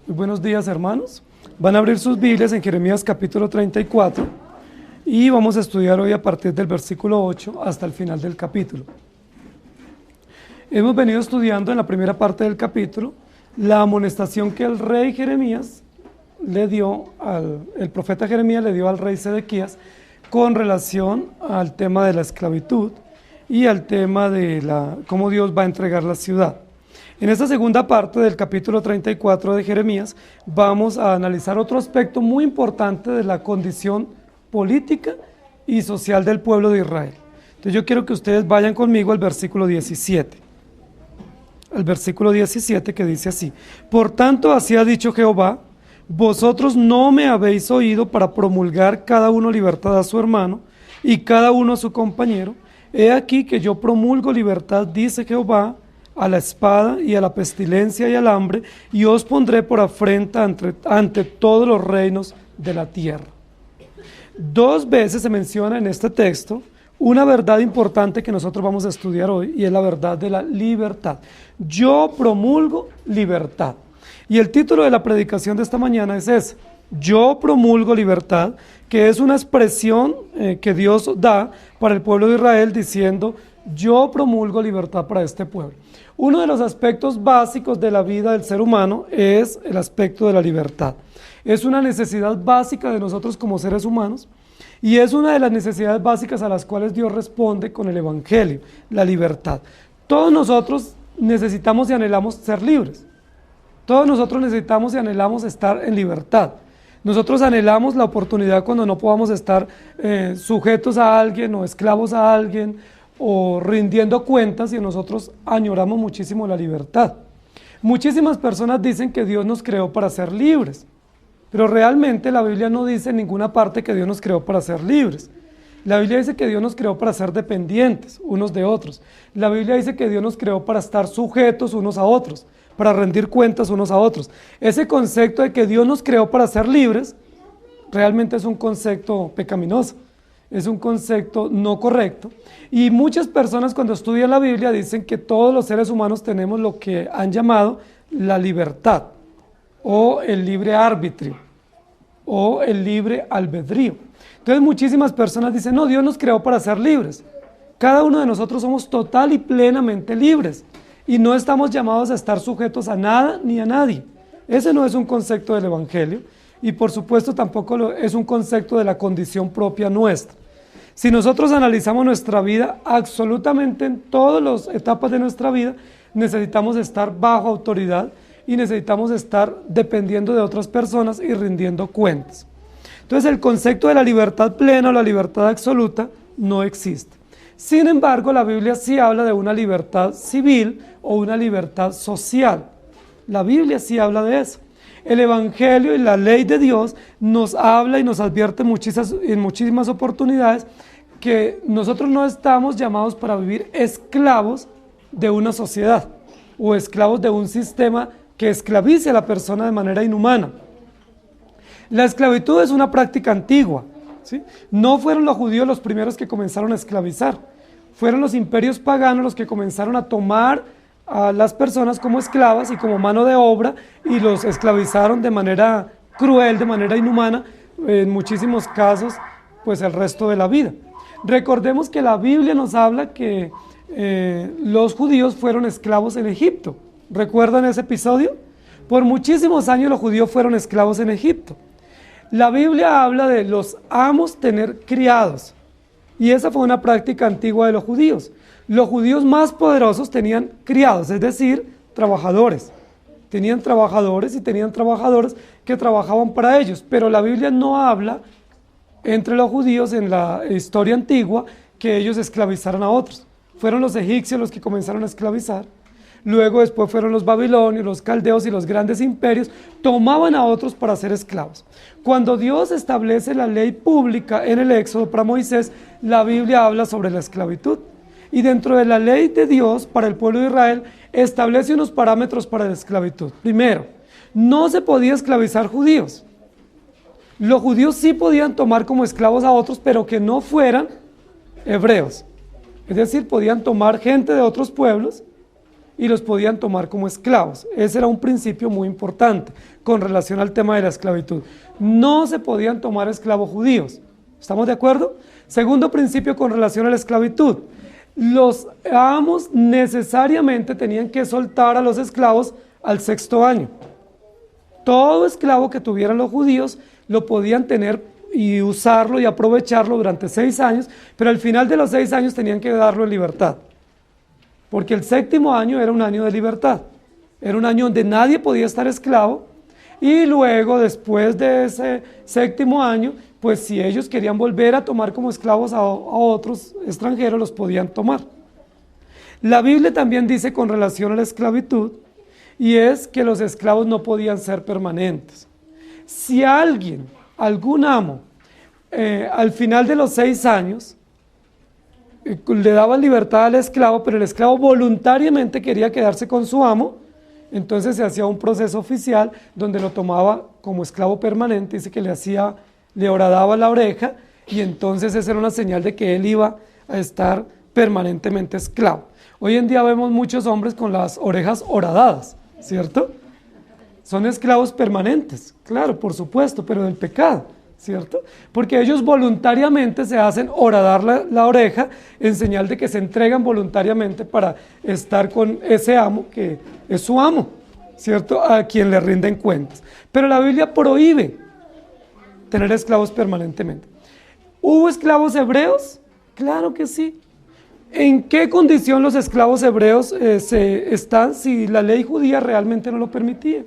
Muy buenos días, hermanos. Van a abrir sus Biblias en Jeremías capítulo 34 y vamos a estudiar hoy a partir del versículo 8 hasta el final del capítulo. Hemos venido estudiando en la primera parte del capítulo la amonestación que el rey Jeremías le dio el profeta Jeremías le dio al rey Sedequías con relación al tema de la esclavitud y al tema de cómo Dios va a entregar la ciudad. En esta segunda parte del capítulo 34 de Jeremías vamos a analizar otro aspecto muy importante de la condición política y social del pueblo de Israel. Entonces yo quiero que ustedes vayan conmigo al versículo 17. Al versículo 17 que dice así: Por tanto, así ha dicho Jehová, vosotros no me habéis oído para promulgar cada uno libertad a su hermano y cada uno a su compañero. He aquí que yo promulgo libertad, dice Jehová, a la espada y a la pestilencia y al hambre, y os pondré por afrenta ante todos los reinos de la tierra. Dos veces se menciona en este texto una verdad importante que nosotros vamos a estudiar hoy, y es la verdad de la libertad. Yo promulgo libertad. Y el título de la predicación de esta mañana es ese: yo promulgo libertad, que es una expresión que Dios da para el pueblo de Israel diciendo: yo promulgo libertad para este pueblo. Uno de los aspectos básicos de la vida del ser humano es el aspecto de la libertad. Es una necesidad básica de nosotros como seres humanos y es una de las necesidades básicas a las cuales Dios responde con el Evangelio, la libertad. Todos nosotros necesitamos y anhelamos ser libres. Todos nosotros necesitamos y anhelamos estar en libertad. Nosotros anhelamos la oportunidad cuando no podamos estar sujetos a alguien o esclavos a alguien o rindiendo cuentas, y nosotros añoramos muchísimo la libertad. Muchísimas personas dicen que Dios nos creó para ser libres, pero realmente la Biblia no dice en ninguna parte que Dios nos creó para ser libres. La Biblia dice que Dios nos creó para ser dependientes unos de otros. La Biblia dice que Dios nos creó para estar sujetos unos a otros, para rendir cuentas unos a otros. Ese concepto de que Dios nos creó para ser libres realmente es un concepto pecaminoso, es un concepto no correcto. Y muchas personas cuando estudian la Biblia dicen que todos los seres humanos tenemos lo que han llamado la libertad, o el libre arbitrio, o el libre albedrío. Entonces muchísimas personas dicen: no, Dios nos creó para ser libres. Cada uno de nosotros somos total y plenamente libres, y no estamos llamados a estar sujetos a nada ni a nadie. Ese no es un concepto del Evangelio, y por supuesto tampoco es un concepto de la condición propia nuestra. Si nosotros analizamos nuestra vida, absolutamente en todas las etapas de nuestra vida, necesitamos estar bajo autoridad y necesitamos estar dependiendo de otras personas y rindiendo cuentas. Entonces el concepto de la libertad plena o la libertad absoluta no existe. Sin embargo, la Biblia sí habla de una libertad civil o una libertad social. La Biblia sí habla de eso. El Evangelio y la ley de Dios nos habla y nos advierte en muchísimas oportunidades que nosotros no estamos llamados para vivir esclavos de una sociedad o esclavos de un sistema que esclavice a la persona de manera inhumana. La esclavitud es una práctica antigua, ¿sí? No fueron los judíos los primeros que comenzaron a esclavizar, fueron los imperios paganos los que comenzaron a tomar a las personas como esclavas y como mano de obra, y los esclavizaron de manera cruel, de manera inhumana, en muchísimos casos, pues el resto de la vida. Recordemos que la Biblia nos habla que los judíos fueron esclavos en Egipto. ¿Recuerdan ese episodio? Por muchísimos años los judíos fueron esclavos en Egipto. La Biblia habla de los amos tener criados, y esa fue una práctica antigua de los judíos. Los judíos más poderosos tenían criados, es decir, trabajadores. Tenían trabajadores y tenían trabajadores que trabajaban para ellos, pero la Biblia no habla entre los judíos en la historia antigua que ellos esclavizaran a otros. Fueron los egipcios los que comenzaron a esclavizar. Luego después fueron los babilonios, los caldeos y los grandes imperios, tomaban a otros para ser esclavos. Cuando Dios establece la ley pública en el Éxodo para Moisés, la Biblia habla sobre la esclavitud. Y dentro de la ley de Dios para el pueblo de Israel, establece unos parámetros para la esclavitud. Primero, no se podía esclavizar judíos. Los judíos sí podían tomar como esclavos a otros, pero que no fueran hebreos. Es decir, podían tomar gente de otros pueblos y los podían tomar como esclavos. Ese era un principio muy importante con relación al tema de la esclavitud. No se podían tomar esclavos judíos. ¿Estamos de acuerdo? Segundo principio con relación a la esclavitud. Los amos necesariamente tenían que soltar a los esclavos al 6º año. Todo esclavo que tuvieran los judíos lo podían tener y usarlo y aprovecharlo durante 6 años, pero al final de los 6 años tenían que darlo en libertad. Porque el 7º año era un año de libertad. Era un año donde nadie podía estar esclavo. Y luego, después de ese 7º año, pues si ellos querían volver a tomar como esclavos a otros extranjeros, los podían tomar. La Biblia también dice con relación a la esclavitud, y es que los esclavos no podían ser permanentes. Si algún amo, al final de los 6 años, le daban libertad al esclavo, pero el esclavo voluntariamente quería quedarse con su amo, entonces se hacía un proceso oficial donde lo tomaba como esclavo permanente, dice que le horadaba la oreja, y entonces esa era una señal de que él iba a estar permanentemente esclavo. Hoy en día vemos muchos hombres con las orejas horadadas, ¿cierto? Son esclavos permanentes, claro, por supuesto, pero del pecado, ¿cierto? Porque ellos voluntariamente se hacen horadar la oreja en señal de que se entregan voluntariamente para estar con ese amo que es su amo, ¿cierto? A quien le rinden cuentas. Pero la Biblia prohíbe tener esclavos permanentemente. ¿Hubo esclavos hebreos? Claro que sí. ¿En qué condición los esclavos hebreos están si la ley judía realmente no lo permitía?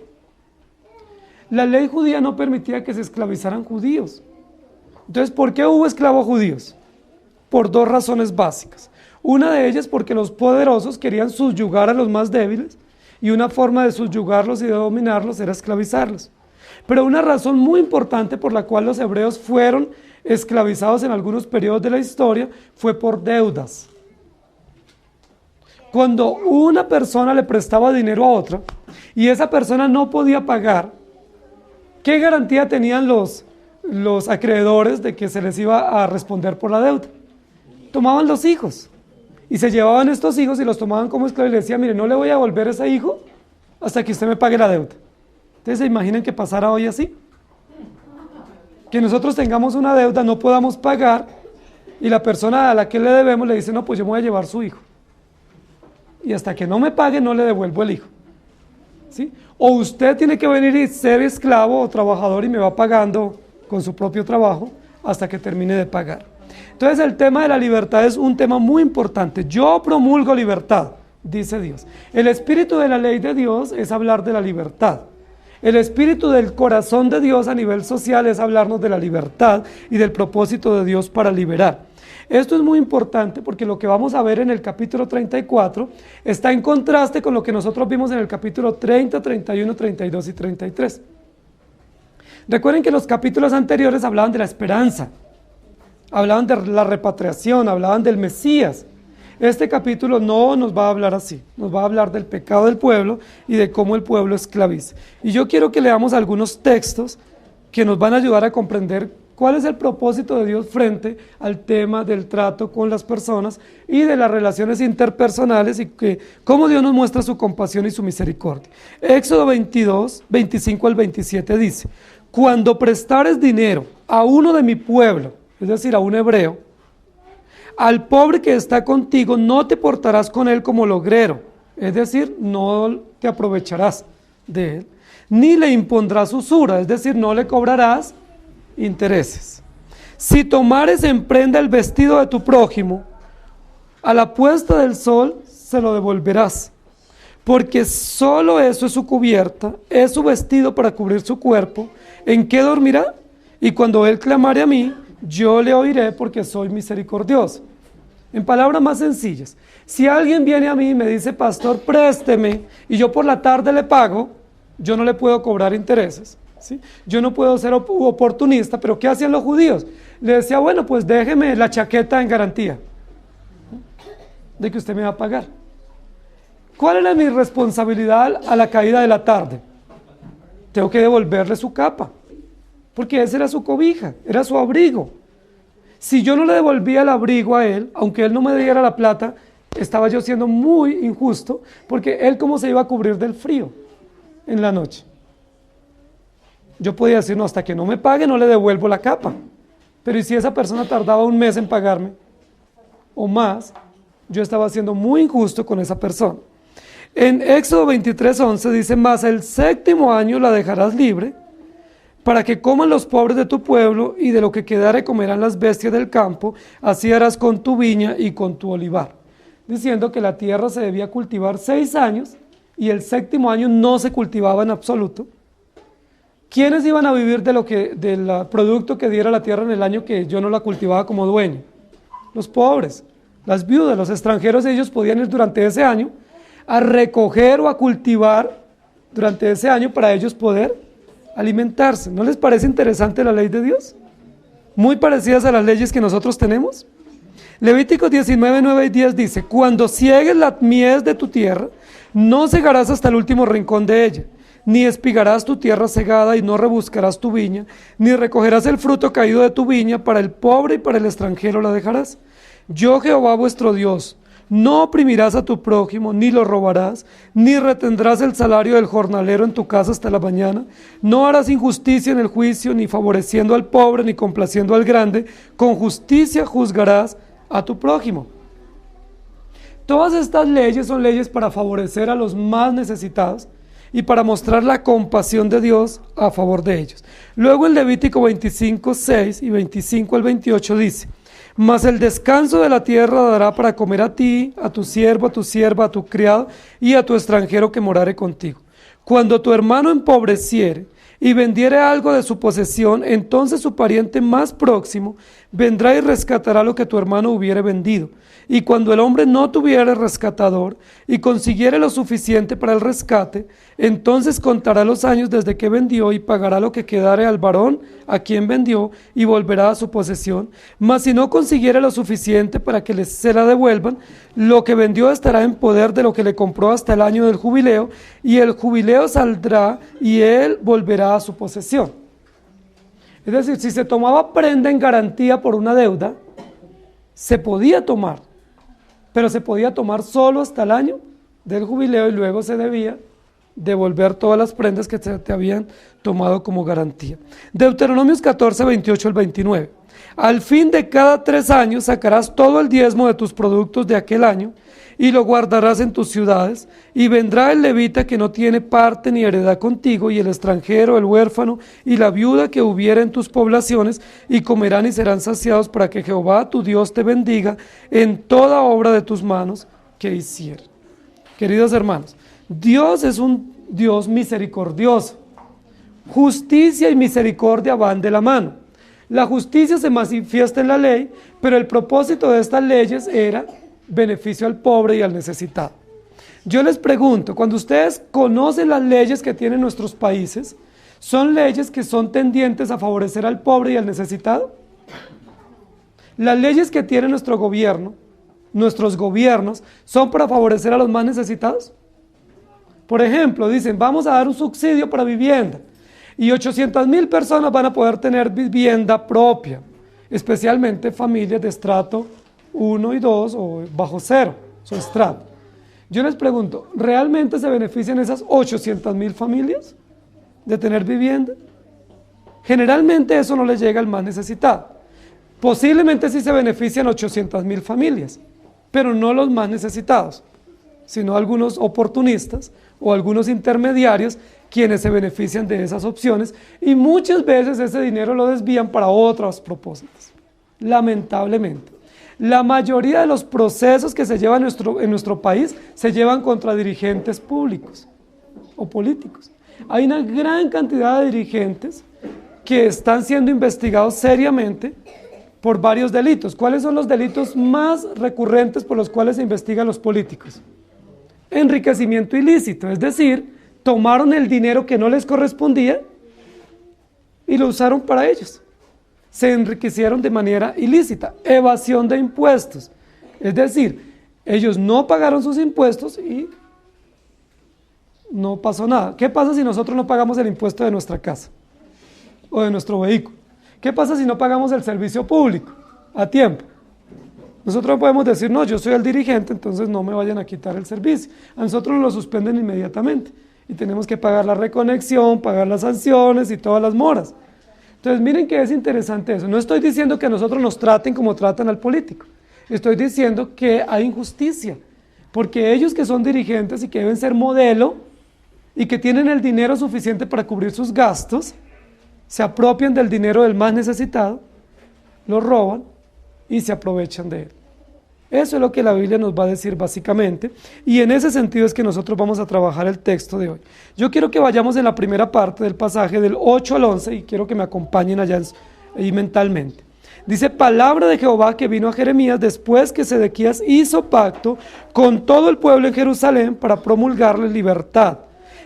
La ley judía no permitía que se esclavizaran judíos. Entonces, ¿por qué hubo esclavos judíos? Por 2 razones básicas. Una de ellas porque los poderosos querían subyugar a los más débiles, y una forma de subyugarlos y de dominarlos era esclavizarlos. Pero una razón muy importante por la cual los hebreos fueron esclavizados en algunos periodos de la historia fue por deudas. Cuando una persona le prestaba dinero a otra y esa persona no podía pagar, ¿qué garantía tenían los acreedores de que se les iba a responder por la deuda? Tomaban los hijos y se llevaban estos hijos y los tomaban como esclavos y le decían, mire, no le voy a devolver ese hijo hasta que usted me pague la deuda. ¿Ustedes se imaginan que pasara hoy así? Que nosotros tengamos una deuda, no podamos pagar, y la persona a la que le debemos le dice, no, pues yo me voy a llevar su hijo. Y hasta que no me pague, no le devuelvo el hijo. ¿Sí? O usted tiene que venir y ser esclavo o trabajador y me va pagando con su propio trabajo hasta que termine de pagar. Entonces el tema de la libertad es un tema muy importante. Yo promulgo libertad, dice Dios. El espíritu de la ley de Dios es hablar de la libertad. El espíritu del corazón de Dios a nivel social es hablarnos de la libertad y del propósito de Dios para liberar. Esto es muy importante porque lo que vamos a ver en el capítulo 34 está en contraste con lo que nosotros vimos en el capítulo 30, 31, 32 y 33. Recuerden que los capítulos anteriores hablaban de la esperanza, hablaban de la repatriación, hablaban del Mesías. Este capítulo no nos va a hablar así, nos va a hablar del pecado del pueblo y de cómo el pueblo esclaviza. Y yo quiero que leamos algunos textos que nos van a ayudar a comprender cuál es el propósito de Dios frente al tema del trato con las personas y de las relaciones interpersonales y cómo Dios nos muestra su compasión y su misericordia. Éxodo 22, 25 al 27 dice, cuando prestares dinero a uno de mi pueblo, es decir, a un hebreo, al pobre que está contigo no te portarás con él como logrero, es decir, no te aprovecharás de él, ni le impondrás usura, es decir, no le cobrarás intereses. Si tomares en prenda el vestido de tu prójimo, a la puesta del sol se lo devolverás, porque solo eso es su cubierta, es su vestido para cubrir su cuerpo. ¿En qué dormirá? Y cuando él clamare a mí, yo le oiré porque soy misericordioso. En palabras más sencillas, si alguien viene a mí y me dice, pastor, présteme, y yo por la tarde le pago, yo no le puedo cobrar intereses, ¿sí? Yo no puedo ser oportunista, pero ¿qué hacían los judíos? Le decía, bueno, pues déjeme la chaqueta en garantía de que usted me va a pagar. ¿Cuál era mi responsabilidad a la caída de la tarde? Tengo que devolverle su capa, porque esa era su cobija, era su abrigo. Si yo no le devolvía el abrigo a él, aunque él no me diera la plata, estaba yo siendo muy injusto, porque él cómo se iba a cubrir del frío en la noche. Yo podía decir, no, hasta que no me pague no le devuelvo la capa. Pero ¿y si esa persona tardaba un mes en pagarme o más? Yo estaba siendo muy injusto con esa persona. En Éxodo 23:11 dice, mas el séptimo año la dejarás libre, para que coman los pobres de tu pueblo, y de lo que quedare comerán las bestias del campo, así harás con tu viña y con tu olivar. Diciendo que la tierra se debía cultivar 6 años, y el séptimo año no se cultivaba en absoluto. ¿Quiénes iban a vivir del producto que diera la tierra en el año que yo no la cultivaba como dueño? Los pobres, las viudas, los extranjeros. Ellos podían ir durante ese año a recoger o a cultivar durante ese año para ellos poder alimentarse. ¿No les parece interesante la ley de Dios? Muy parecidas a las leyes que nosotros tenemos. Levíticos 19:9 y 10 dice, cuando ciegues la mies de tu tierra, no cegarás hasta el último rincón de ella, ni espigarás tu tierra cegada y no rebuscarás tu viña, ni recogerás el fruto caído de tu viña, para el pobre y para el extranjero la dejarás. Yo, Jehová vuestro Dios, no oprimirás a tu prójimo, ni lo robarás, ni retendrás el salario del jornalero en tu casa hasta la mañana, no harás injusticia en el juicio, ni favoreciendo al pobre, ni complaciendo al grande, con justicia juzgarás a tu prójimo. Todas estas leyes son leyes para favorecer a los más necesitados, y para mostrar la compasión de Dios a favor de ellos. Luego en Levítico 25:6 y 25 al 28 dice, mas el descanso de la tierra dará para comer a ti, a tu siervo, a tu sierva, a tu criado y a tu extranjero que morare contigo. Cuando tu hermano empobreciere y vendiere algo de su posesión, entonces su pariente más próximo vendrá y rescatará lo que tu hermano hubiere vendido. Y cuando el hombre no tuviere rescatador y consiguiere lo suficiente para el rescate, entonces contará los años desde que vendió y pagará lo que quedare al varón a quien vendió y volverá a su posesión. Mas si no consiguiere lo suficiente para que se la devuelvan, lo que vendió estará en poder de lo que le compró hasta el año del jubileo, y el jubileo saldrá y él volverá a su posesión. Es decir, si se tomaba prenda en garantía por una deuda, se podía tomar, pero se podía tomar solo hasta el año del jubileo, y luego se debía devolver todas las prendas que te habían tomado como garantía. Deuteronomios 14:28 al 29. Al fin de cada 3 años sacarás todo el diezmo de tus productos de aquel año y lo guardarás en tus ciudades, y vendrá el levita que no tiene parte ni heredad contigo, y el extranjero, el huérfano y la viuda que hubiera en tus poblaciones, y comerán y serán saciados, para que Jehová tu Dios te bendiga en toda obra de tus manos que hiciere. Queridos hermanos, Dios es un Dios misericordioso. Justicia y misericordia van de la mano. La justicia se manifiesta en la ley, pero el propósito de estas leyes era beneficio al pobre y al necesitado. Yo les pregunto, cuando ustedes conocen las leyes que tienen nuestros países, ¿son leyes que son tendientes a favorecer al pobre y al necesitado? Las leyes que tiene nuestro gobierno, nuestros gobiernos, ¿son para favorecer a los más necesitados? Por ejemplo, dicen, vamos a dar un subsidio para vivienda, y 800,000 personas van a poder tener vivienda propia, especialmente familias de estrato 1 y 2 o bajo cero, su estrato. Yo les pregunto, ¿realmente se benefician esas 800,000 familias de tener vivienda? Generalmente eso no les llega al más necesitado. Posiblemente sí se benefician 800,000 familias, pero no los más necesitados, sino algunos oportunistas o algunos intermediarios quienes se benefician de esas opciones, y muchas veces ese dinero lo desvían para otros propósitos. Lamentablemente, la mayoría de los procesos que se llevan en nuestro país se llevan contra dirigentes públicos o políticos. Hay una gran cantidad de dirigentes que están siendo investigados seriamente por varios delitos. ¿Cuáles son los delitos más recurrentes por los cuales se investigan los políticos? Enriquecimiento ilícito, es decir, tomaron el dinero que no les correspondía y lo usaron para ellos. Se enriquecieron de manera ilícita. Evasión de impuestos, es decir, ellos no pagaron sus impuestos y no pasó nada. ¿Qué pasa si nosotros no pagamos el impuesto de nuestra casa o de nuestro vehículo? ¿Qué pasa si no pagamos el servicio público a tiempo? Nosotros no podemos decir, no, yo soy el dirigente, entonces no me vayan a quitar el servicio. A nosotros nos lo suspenden inmediatamente y tenemos que pagar la reconexión, pagar las sanciones y todas las moras. Entonces miren que es interesante eso. No estoy diciendo que a nosotros nos traten como tratan al político. Estoy diciendo que hay injusticia, porque ellos que son dirigentes y que deben ser modelo y que tienen el dinero suficiente para cubrir sus gastos, se apropian del dinero del más necesitado, lo roban y se aprovechan de él. Eso es lo que la Biblia nos va a decir básicamente, y en ese sentido es que nosotros vamos a trabajar el texto de hoy. Yo quiero que vayamos en la primera parte del pasaje del 8 al 11 y quiero que me acompañen allá ahí mentalmente. Dice, palabra de Jehová que vino a Jeremías después que Sedequías hizo pacto con todo el pueblo en Jerusalén para promulgarle libertad,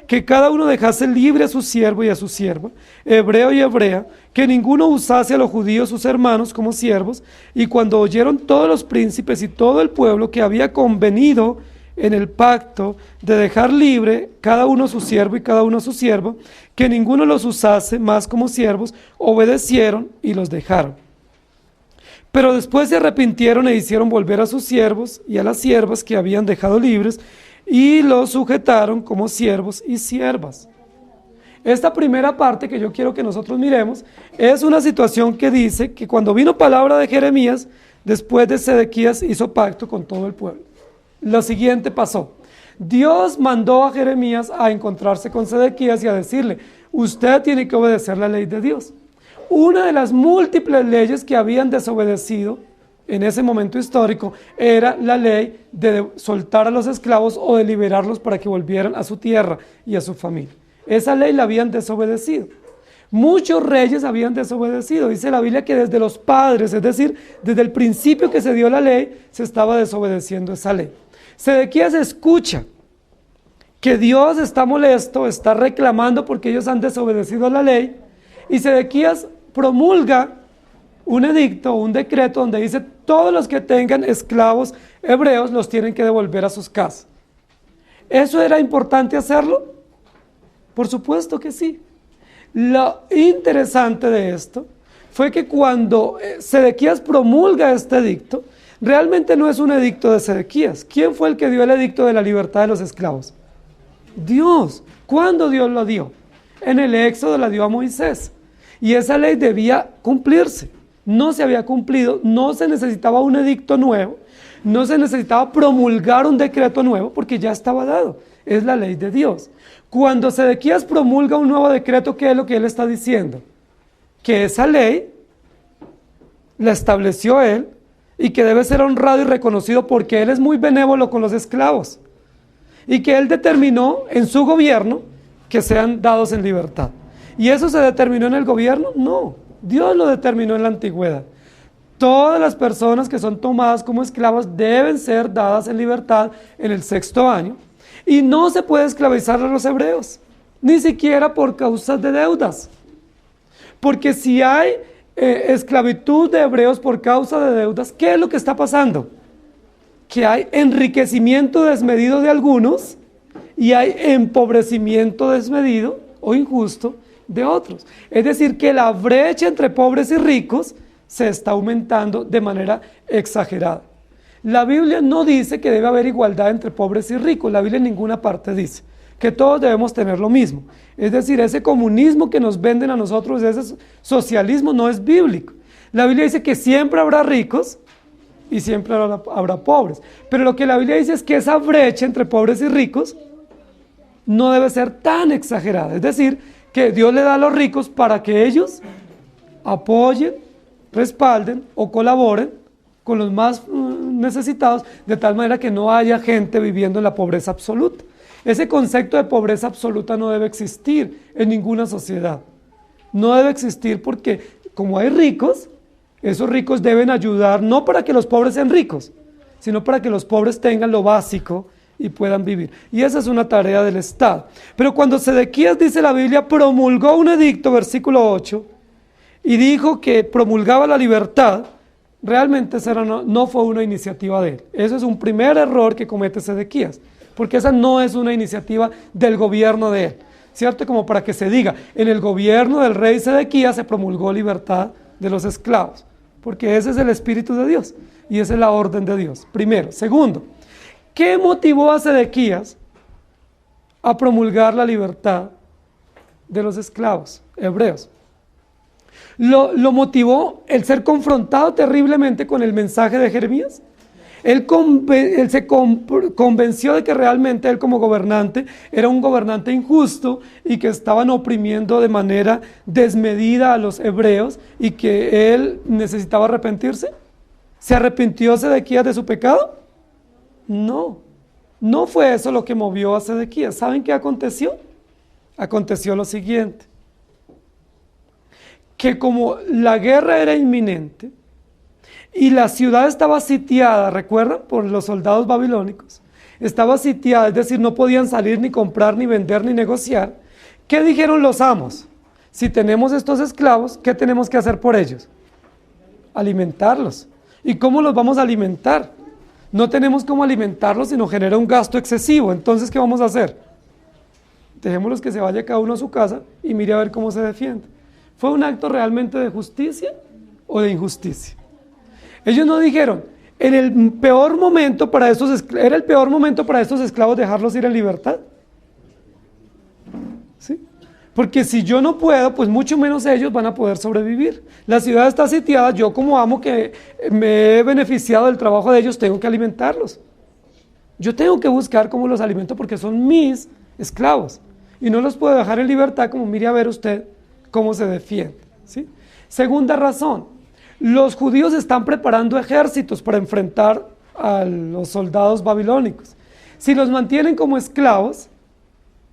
que cada uno dejase libre a su siervo y a su sierva, hebreo y hebrea, que ninguno usase a los judíos sus hermanos como siervos. Y cuando oyeron todos los príncipes y todo el pueblo que había convenido en el pacto de dejar libre cada uno a su siervo y cada uno a su sierva, que ninguno los usase más como siervos, obedecieron y los dejaron. Pero después se arrepintieron e hicieron volver a sus siervos y a las siervas que habían dejado libres, y los sujetaron como siervos y siervas. Esta primera parte que yo quiero que nosotros miremos es una situación que dice que cuando vino palabra de Jeremías, después de Sedequías hizo pacto con todo el pueblo. Lo siguiente pasó. Dios mandó a Jeremías a encontrarse con Sedequías y a decirle, usted tiene que obedecer la ley de Dios. Una de las múltiples leyes que habían desobedecido en ese momento histórico era la ley de soltar a los esclavos o de liberarlos para que volvieran a su tierra y a su familia. Esa ley la habían desobedecido. Muchos reyes habían desobedecido. Dice la Biblia que desde los padres, es decir, desde el principio que se dio la ley, se estaba desobedeciendo esa ley. Sedequías escucha que Dios está molesto, está reclamando porque ellos han desobedecido la ley, y Sedequías promulga un edicto, un decreto donde dice todos los que tengan esclavos hebreos los tienen que devolver a sus casas. ¿Eso era importante hacerlo? Por supuesto que sí. Lo interesante de esto fue que cuando Sedequías promulga este edicto, realmente no es un edicto de Sedequías. ¿Quién fue el que dio el edicto de la libertad de los esclavos? Dios. ¿Cuándo Dios lo dio? En el Éxodo la dio a Moisés. Y esa ley debía cumplirse. No se había cumplido, no se necesitaba un edicto nuevo, no se necesitaba promulgar un decreto nuevo porque ya estaba dado. Es la ley de Dios. Cuando Sedequías promulga un nuevo decreto, ¿qué es lo que él está diciendo? Que esa ley la estableció él y que debe ser honrado y reconocido porque él es muy benévolo con los esclavos y que él determinó en su gobierno que sean dados en libertad. ¿Y eso se determinó en el gobierno? No, Dios lo determinó en la antigüedad. Todas las personas que son tomadas como esclavas deben ser dadas en libertad en el 6º año. Y no se puede esclavizar a los hebreos, ni siquiera por causas de deudas. Porque si hay esclavitud de hebreos por causa de deudas, ¿qué es lo que está pasando? Que hay enriquecimiento desmedido de algunos y hay empobrecimiento desmedido o injusto de otros. Es decir, que la brecha entre pobres y ricos se está aumentando de manera exagerada. La Biblia no dice que debe haber igualdad entre pobres y ricos. La Biblia en ninguna parte dice que todos debemos tener lo mismo. Es decir, ese comunismo que nos venden a nosotros, ese socialismo no es bíblico. La Biblia dice que siempre habrá ricos y siempre habrá pobres. Pero lo que la Biblia dice es que esa brecha entre pobres y ricos no debe ser tan exagerada. Es decir, que Dios le da a los ricos para que ellos apoyen, respalden o colaboren con los más necesitados, de tal manera que no haya gente viviendo en la pobreza absoluta. Ese concepto de pobreza absoluta no debe existir en ninguna sociedad. No debe existir porque como hay ricos, esos ricos deben ayudar no para que los pobres sean ricos, sino para que los pobres tengan lo básico y puedan vivir. Y esa es una tarea del Estado. Pero cuando Sedequías, dice la Biblia, promulgó un edicto, versículo 8, y dijo que promulgaba la libertad, realmente esa no fue una iniciativa de él. Eso es un primer error que comete Sedequías, porque esa no es una iniciativa del gobierno de él, ¿cierto? Como para que se diga, en el gobierno del rey Sedequías se promulgó libertad de los esclavos, porque ese es el Espíritu de Dios. y esa es la orden de Dios, primero. Segundo, ¿qué motivó a Sedequías a promulgar la libertad de los esclavos hebreos? Lo motivó el ser confrontado terriblemente con el mensaje de Jeremías. Él se convenció de que realmente él como gobernante era un gobernante injusto y que estaban oprimiendo de manera desmedida a los hebreos y que él necesitaba arrepentirse. ¿Se arrepintió Sedequías de su pecado? No, no fue eso lo que movió a Sedequías. ¿Saben qué aconteció? Aconteció lo siguiente, que como la guerra era inminente y la ciudad estaba sitiada, ¿recuerdan? Por los soldados babilónicos, estaba sitiada, es decir, no podían salir ni comprar, ni vender, ni negociar. ¿Qué dijeron los amos? Si tenemos estos esclavos, ¿qué tenemos que hacer por ellos? Alimentarlos. ¿Y cómo los vamos a alimentar? No tenemos cómo alimentarlos, sino genera un gasto excesivo. Entonces, ¿qué vamos a hacer? Dejémoslos que se vaya cada uno a su casa y mire a ver cómo se defiende. ¿Fue un acto realmente de justicia o de injusticia? Ellos no dijeron, era el peor momento para estos esclavos dejarlos ir en libertad. ¿Sí? Porque si yo no puedo, pues mucho menos ellos van a poder sobrevivir. La ciudad está sitiada, yo como amo que me he beneficiado del trabajo de ellos, tengo que alimentarlos. Yo tengo que buscar cómo los alimento porque son mis esclavos. Y no los puedo dejar en libertad como mire a ver usted cómo se defiende. ¿Sí? Segunda razón, los judíos están preparando ejércitos para enfrentar a los soldados babilónicos. Si los mantienen como esclavos,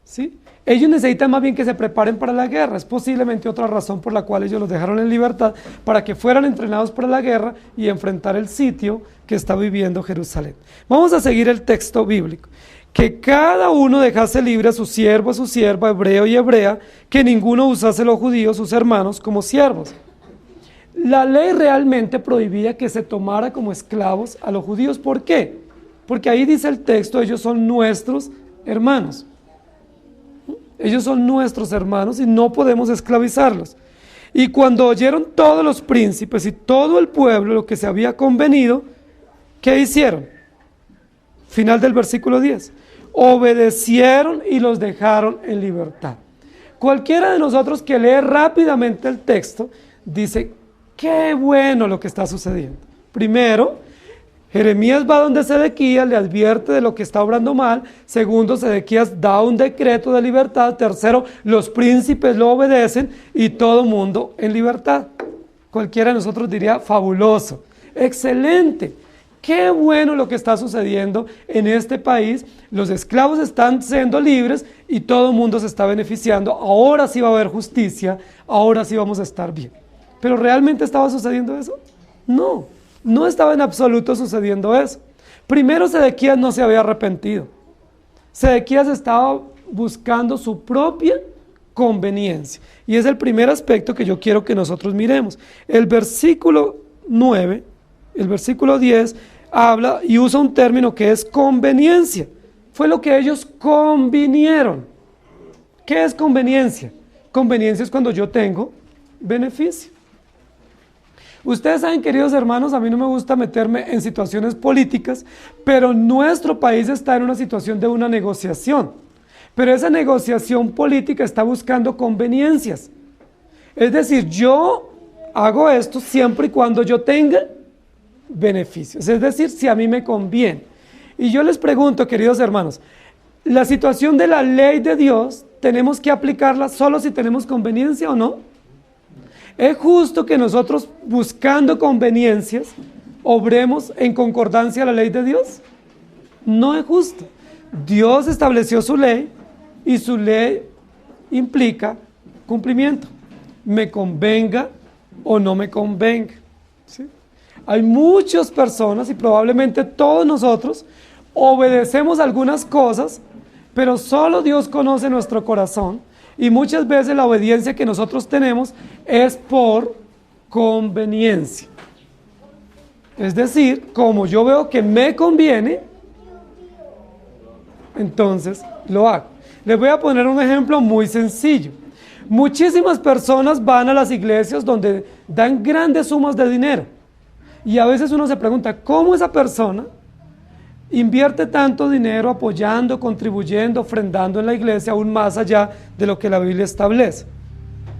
¿sí?, ellos necesitan más bien que se preparen para la guerra. Es posiblemente otra razón por la cual ellos los dejaron en libertad, para que fueran entrenados para la guerra y enfrentar el sitio que está viviendo Jerusalén. Vamos a seguir el texto bíblico. Que cada uno dejase libre a su siervo, a su sierva, hebreo y hebrea, que ninguno usase los judíos, sus hermanos, como siervos. La ley realmente prohibía que se tomara como esclavos a los judíos. ¿Por qué? Porque ahí dice el texto, ellos son nuestros hermanos. Ellos son nuestros hermanos y no podemos esclavizarlos. Y cuando oyeron todos los príncipes y todo el pueblo lo que se había convenido, ¿qué hicieron? Final del versículo 10. Obedecieron y los dejaron en libertad. Cualquiera de nosotros que lee rápidamente el texto dice, qué bueno lo que está sucediendo. Primero, Jeremías va donde Sedequías, le advierte de lo que está obrando mal. Segundo, Sedequías da un decreto de libertad. Tercero, los príncipes lo obedecen y todo mundo en libertad. Cualquiera de nosotros diría, fabuloso, excelente. Qué bueno lo que está sucediendo en este país. Los esclavos están siendo libres y todo el mundo se está beneficiando. Ahora sí va a haber justicia, ahora sí vamos a estar bien. ¿Pero realmente estaba sucediendo eso? No, no estaba en absoluto sucediendo eso. Primero, Sedequías no se había arrepentido. Sedequías estaba buscando su propia conveniencia. Y es el primer aspecto que yo quiero que nosotros miremos. El versículo 9, el versículo 10, habla y usa un término que es conveniencia. Fue lo que ellos convinieron. ¿Qué es conveniencia? Conveniencia es cuando yo tengo beneficio. Ustedes saben, queridos hermanos, a mí no me gusta meterme en situaciones políticas, pero nuestro país está en una situación de una negociación. Pero esa negociación política está buscando conveniencias. Es decir, yo hago esto siempre y cuando yo tenga beneficios. Es decir, si a mí me conviene. Y yo les pregunto, queridos hermanos, la situación de la ley de Dios, ¿tenemos que aplicarla solo si tenemos conveniencia o no? ¿Es justo que nosotros, buscando conveniencias, obremos en concordancia a la ley de Dios? No es justo. Dios estableció su ley y su ley implica cumplimiento. Me convenga o no me convenga. ¿Sí? Hay muchas personas y probablemente todos nosotros obedecemos algunas cosas, pero solo Dios conoce nuestro corazón. Y muchas veces la obediencia que nosotros tenemos es por conveniencia. Es decir, como yo veo que me conviene, entonces lo hago. Les voy a poner un ejemplo muy sencillo. Muchísimas personas van a las iglesias donde dan grandes sumas de dinero. Y a veces uno se pregunta, ¿cómo esa persona invierte tanto dinero apoyando, contribuyendo, ofrendando en la iglesia, aún más allá de lo que la Biblia establece?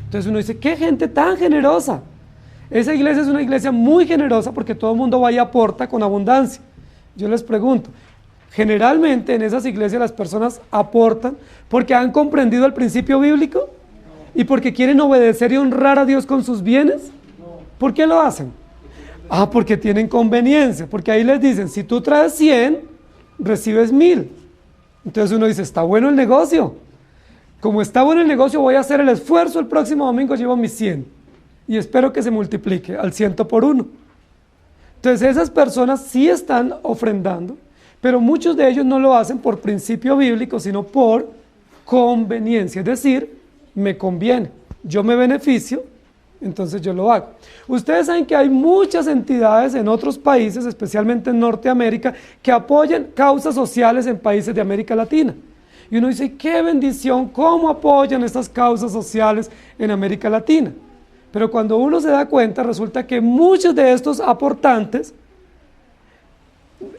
Entonces uno dice, ¡qué gente tan generosa! Esa iglesia es una iglesia muy generosa porque todo el mundo va y aporta con abundancia. Yo les pregunto, generalmente en esas iglesias las personas aportan porque han comprendido el principio bíblico y porque quieren obedecer y honrar a Dios con sus bienes. ¿Por qué lo hacen? Porque tienen conveniencia, porque ahí les dicen, si tú traes 100, recibes 1000. Entonces uno dice, está bueno el negocio. Como está bueno el negocio, voy a hacer el esfuerzo, el próximo domingo llevo mis 100. Y espero que se multiplique al 100 por 1. Entonces esas personas sí están ofrendando, pero muchos de ellos no lo hacen por principio bíblico, sino por conveniencia. Es decir, me conviene, yo me beneficio, entonces yo lo hago. Ustedes saben que hay muchas entidades en otros países, especialmente en Norteamérica, que apoyan causas sociales en países de América Latina. Y uno dice, qué bendición, cómo apoyan estas causas sociales en América Latina. Pero cuando uno se da cuenta, resulta que muchos de estos aportantes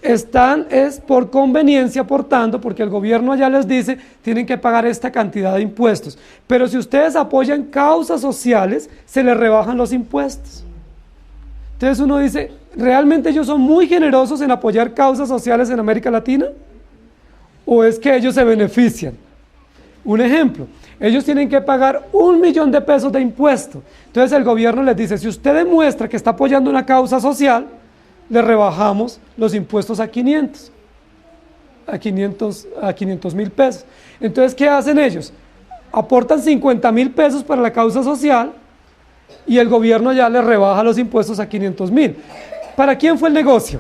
es por conveniencia aportando, porque el gobierno allá les dice, tienen que pagar esta cantidad de impuestos. Pero si ustedes apoyan causas sociales, se les rebajan los impuestos. Entonces uno dice, ¿realmente ellos son muy generosos en apoyar causas sociales en América Latina? ¿O es que ellos se benefician? Un ejemplo, ellos tienen que pagar 1 millón de pesos de impuestos. Entonces el gobierno les dice, si usted demuestra que está apoyando una causa social, le rebajamos los impuestos a 500 mil pesos. Entonces, ¿qué hacen ellos? Aportan 50,000 pesos para la causa social y el gobierno ya les rebaja los impuestos a 500,000. ¿Para quién fue el negocio?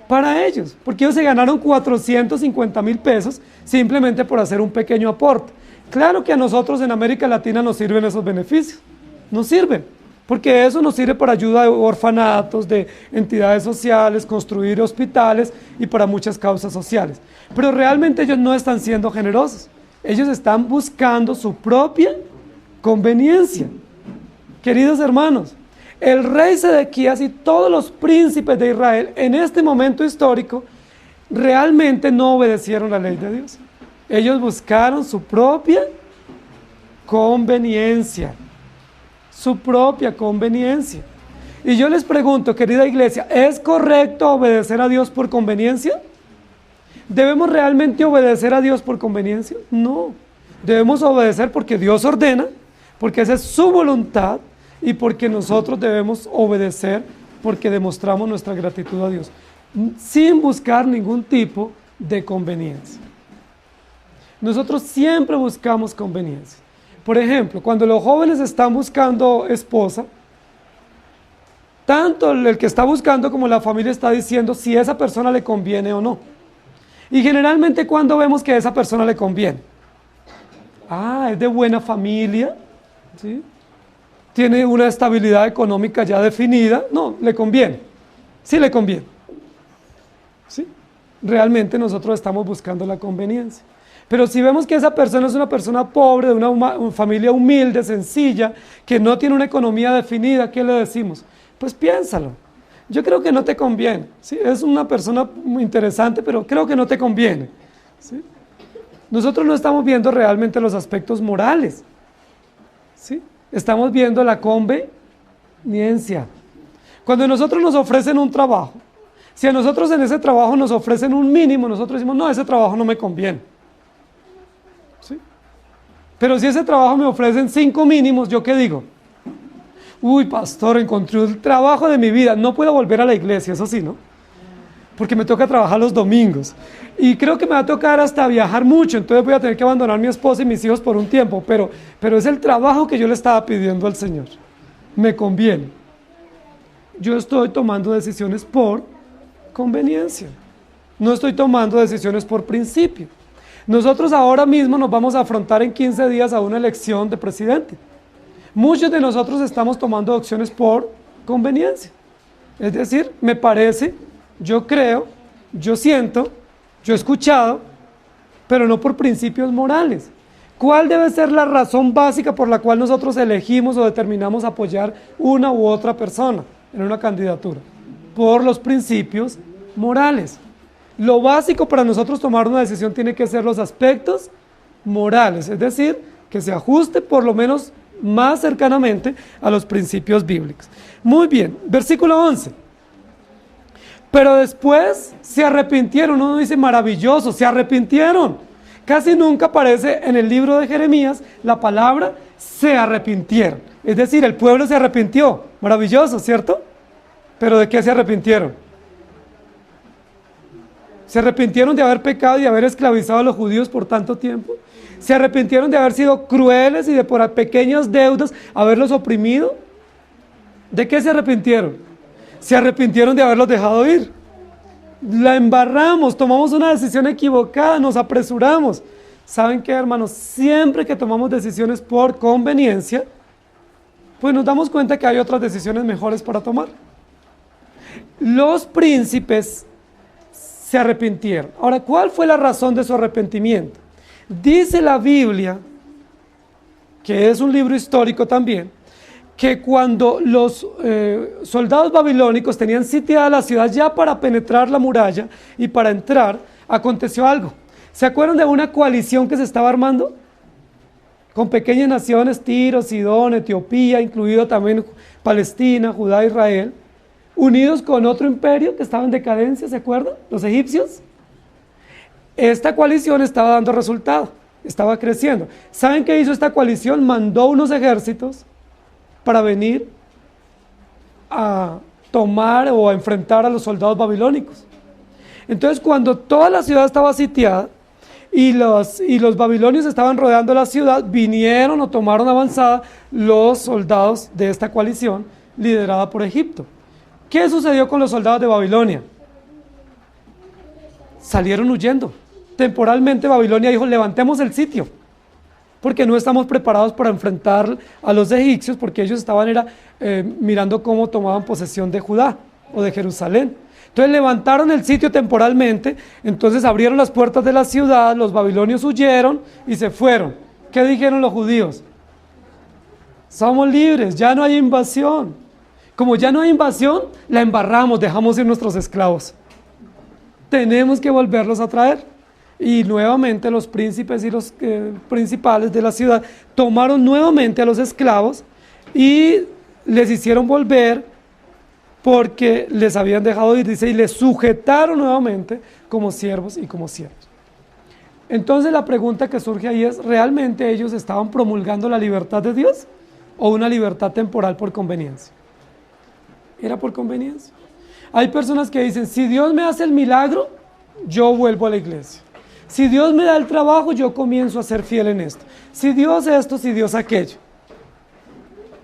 Para ellos, porque ellos se ganaron 450,000 pesos simplemente por hacer un pequeño aporte. Claro que a nosotros en América Latina nos sirven esos beneficios, nos sirven, porque eso nos sirve para ayuda de orfanatos, de entidades sociales, construir hospitales y para muchas causas sociales. Pero realmente ellos no están siendo generosos, ellos están buscando su propia conveniencia. Queridos hermanos, el rey Sedequías y todos los príncipes de Israel en este momento histórico realmente no obedecieron la ley de Dios. Ellos buscaron su propia conveniencia. Su propia conveniencia. Y yo les pregunto, querida iglesia, ¿es correcto obedecer a Dios por conveniencia? ¿Debemos realmente obedecer a Dios por conveniencia? No. Debemos obedecer porque Dios ordena, porque esa es su voluntad y porque nosotros debemos obedecer porque demostramos nuestra gratitud a Dios, sin buscar ningún tipo de conveniencia. Nosotros siempre buscamos conveniencia. Por ejemplo, cuando los jóvenes están buscando esposa, tanto el que está buscando como la familia está diciendo si esa persona le conviene o no. Y generalmente, ¿cuándo vemos que a esa persona le conviene? Es de buena familia, ¿sí? Tiene una estabilidad económica ya definida. No, le conviene. Sí le conviene. ¿Sí? Realmente nosotros estamos buscando la conveniencia. Pero si vemos que esa persona es una persona pobre, de una familia humilde, sencilla, que no tiene una economía definida, ¿qué le decimos? Pues piénsalo. Yo creo que no te conviene. ¿Sí? Es una persona muy interesante, pero creo que no te conviene. ¿Sí? Nosotros no estamos viendo realmente los aspectos morales. ¿Sí? Estamos viendo la conveniencia. Cuando nosotros nos ofrecen un trabajo, si a nosotros en ese trabajo nos ofrecen un mínimo, nosotros decimos, no, ese trabajo no me conviene. ¿Sí? Pero si ese trabajo me ofrecen 5 mínimos, ¿yo qué digo? Uy, pastor, encontré el trabajo de mi vida, no puedo volver a la iglesia, eso sí, ¿no? Porque me toca trabajar los domingos. Y creo que me va a tocar hasta viajar mucho, entonces voy a tener que abandonar a mi esposa y mis hijos por un tiempo, pero es el trabajo que yo le estaba pidiendo al Señor. Me conviene. Yo estoy tomando decisiones por conveniencia. No estoy tomando decisiones por principio. Nosotros ahora mismo nos vamos a afrontar en 15 días a una elección de presidente. Muchos de nosotros estamos tomando opciones por conveniencia. Es decir, me parece, yo creo, yo siento, yo he escuchado, pero no por principios morales. ¿Cuál debe ser la razón básica por la cual nosotros elegimos o determinamos apoyar una u otra persona? en una candidatura? Por los principios morales. Lo básico para nosotros tomar una decisión tiene que ser los aspectos morales, es decir, que se ajuste por lo menos más cercanamente a los principios bíblicos. Muy bien, versículo 11. Pero después se arrepintieron. Uno dice maravilloso, se arrepintieron. Casi nunca aparece en el libro de Jeremías la palabra se arrepintieron. Es decir, el pueblo se arrepintió. Maravilloso, ¿cierto? Pero ¿de qué se arrepintieron? Se arrepintieron de haber pecado y de haber esclavizado a los judíos por tanto tiempo. Se arrepintieron de haber sido crueles y de por pequeñas deudas haberlos oprimido. ¿De qué se arrepintieron? Se arrepintieron de haberlos dejado ir. La embarramos, tomamos una decisión equivocada, nos apresuramos. ¿Saben qué, hermanos? Siempre que tomamos decisiones por conveniencia, pues nos damos cuenta que hay otras decisiones mejores para tomar. Los príncipes se arrepintieron. Ahora, ¿cuál fue la razón de su arrepentimiento? Dice la Biblia, que es un libro histórico también, que cuando los soldados babilónicos tenían sitiada la ciudad ya para penetrar la muralla y para entrar, aconteció algo. ¿Se acuerdan de una coalición que se estaba armando? Con pequeñas naciones, Tiro, Sidón, Etiopía, incluido también Palestina, Judá, Israel, unidos con otro imperio que estaba en decadencia, ¿se acuerdan? Los egipcios. Esta coalición estaba dando resultado, estaba creciendo. ¿Saben qué hizo esta coalición? Mandó unos ejércitos para venir a tomar o a enfrentar a los soldados babilónicos. Entonces, cuando toda la ciudad estaba sitiada y los babilonios estaban rodeando la ciudad, vinieron o tomaron avanzada los soldados de esta coalición liderada por Egipto. ¿Qué sucedió con los soldados de Babilonia? Salieron huyendo. Temporalmente Babilonia dijo, levantemos el sitio, porque no estamos preparados para enfrentar a los egipcios, porque ellos estaban mirando cómo tomaban posesión de Judá o de Jerusalén. Entonces levantaron el sitio temporalmente, entonces abrieron las puertas de la ciudad, los babilonios huyeron y se fueron. ¿Qué dijeron los judíos? Somos libres, ya no hay invasión. Como ya no hay invasión, la embarramos, dejamos ir nuestros esclavos. Tenemos que volverlos a traer. Y nuevamente los príncipes y los principales de la ciudad tomaron nuevamente a los esclavos y les hicieron volver porque les habían dejado ir, dice, y les sujetaron nuevamente como siervos y como siervos. Entonces la pregunta que surge ahí es, ¿realmente ellos estaban promulgando la libertad de Dios o una libertad temporal por conveniencia? ¿Era por conveniencia? Hay personas que dicen, si Dios me hace el milagro, yo vuelvo a la iglesia. Si Dios me da el trabajo, yo comienzo a ser fiel en esto. Si Dios esto, si Dios aquello.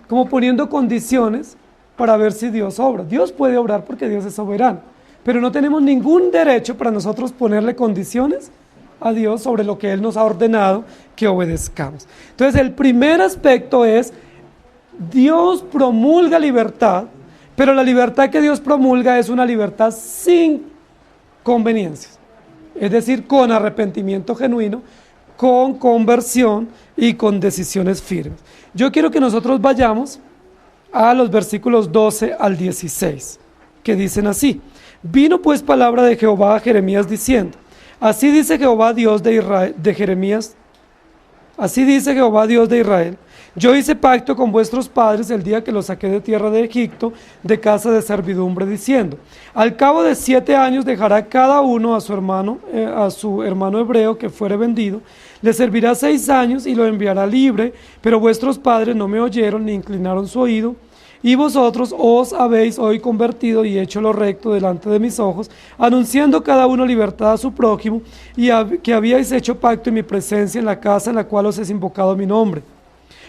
Como poniendo condiciones para ver si Dios obra. Dios puede obrar porque Dios es soberano. Pero no tenemos ningún derecho para nosotros ponerle condiciones a Dios sobre lo que Él nos ha ordenado que obedezcamos. Entonces el primer aspecto es, Dios promulga libertad, pero la libertad que Dios promulga es una libertad sin conveniencias. Es decir, con arrepentimiento genuino, con conversión y con decisiones firmes. Yo quiero que nosotros vayamos a los versículos 12 al 16, que dicen así: vino pues palabra de Jehová a Jeremías diciendo, así dice Jehová Dios de Israel, de Jeremías, así dice Jehová Dios de Israel, yo hice pacto con vuestros padres el día que los saqué de tierra de Egipto, de casa de servidumbre, diciendo, al cabo de 7 años dejará cada uno a su hermano hebreo que fuere vendido, le servirá 6 años y lo enviará libre, pero vuestros padres no me oyeron ni inclinaron su oído, y vosotros os habéis hoy convertido y hecho lo recto delante de mis ojos, anunciando cada uno libertad a su prójimo, y que habíais hecho pacto en mi presencia en la casa en la cual os es invocado mi nombre.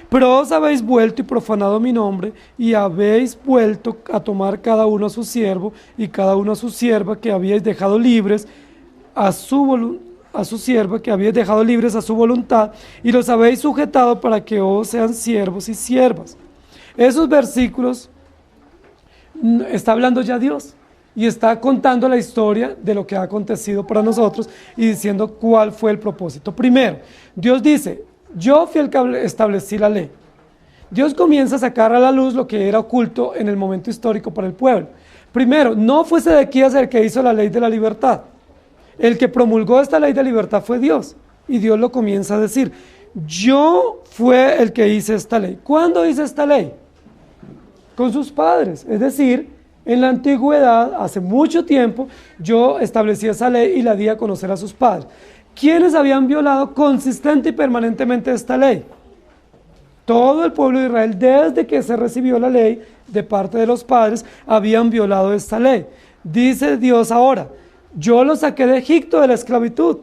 Pero os habéis vuelto y profanado mi nombre, y habéis vuelto a tomar cada uno a su siervo y cada uno a su sierva que habíais dejado libres a su sierva que habíais dejado libres a su voluntad, y los habéis sujetado para que os sean siervos y siervas. Esos versículos está hablando ya Dios y está contando la historia de lo que ha acontecido para nosotros y diciendo cuál fue el propósito. Primero, Dios dice, yo fui el que establecí la ley. Dios comienza a sacar a la luz lo que era oculto en el momento histórico para el pueblo. Primero, no fue Sedequías el que hizo la ley de la libertad. El que promulgó esta ley de libertad fue Dios. Y Dios lo comienza a decir. Yo fue el que hice esta ley. ¿Cuándo hice esta ley? Con sus padres. Es decir, en la antigüedad, hace mucho tiempo, yo establecí esa ley y la di a conocer a sus padres. ¿Quiénes habían violado consistente y permanentemente esta ley? Todo el pueblo de Israel, desde que se recibió la ley de parte de los padres, habían violado esta ley. Dice Dios ahora, yo los saqué de Egipto de la esclavitud.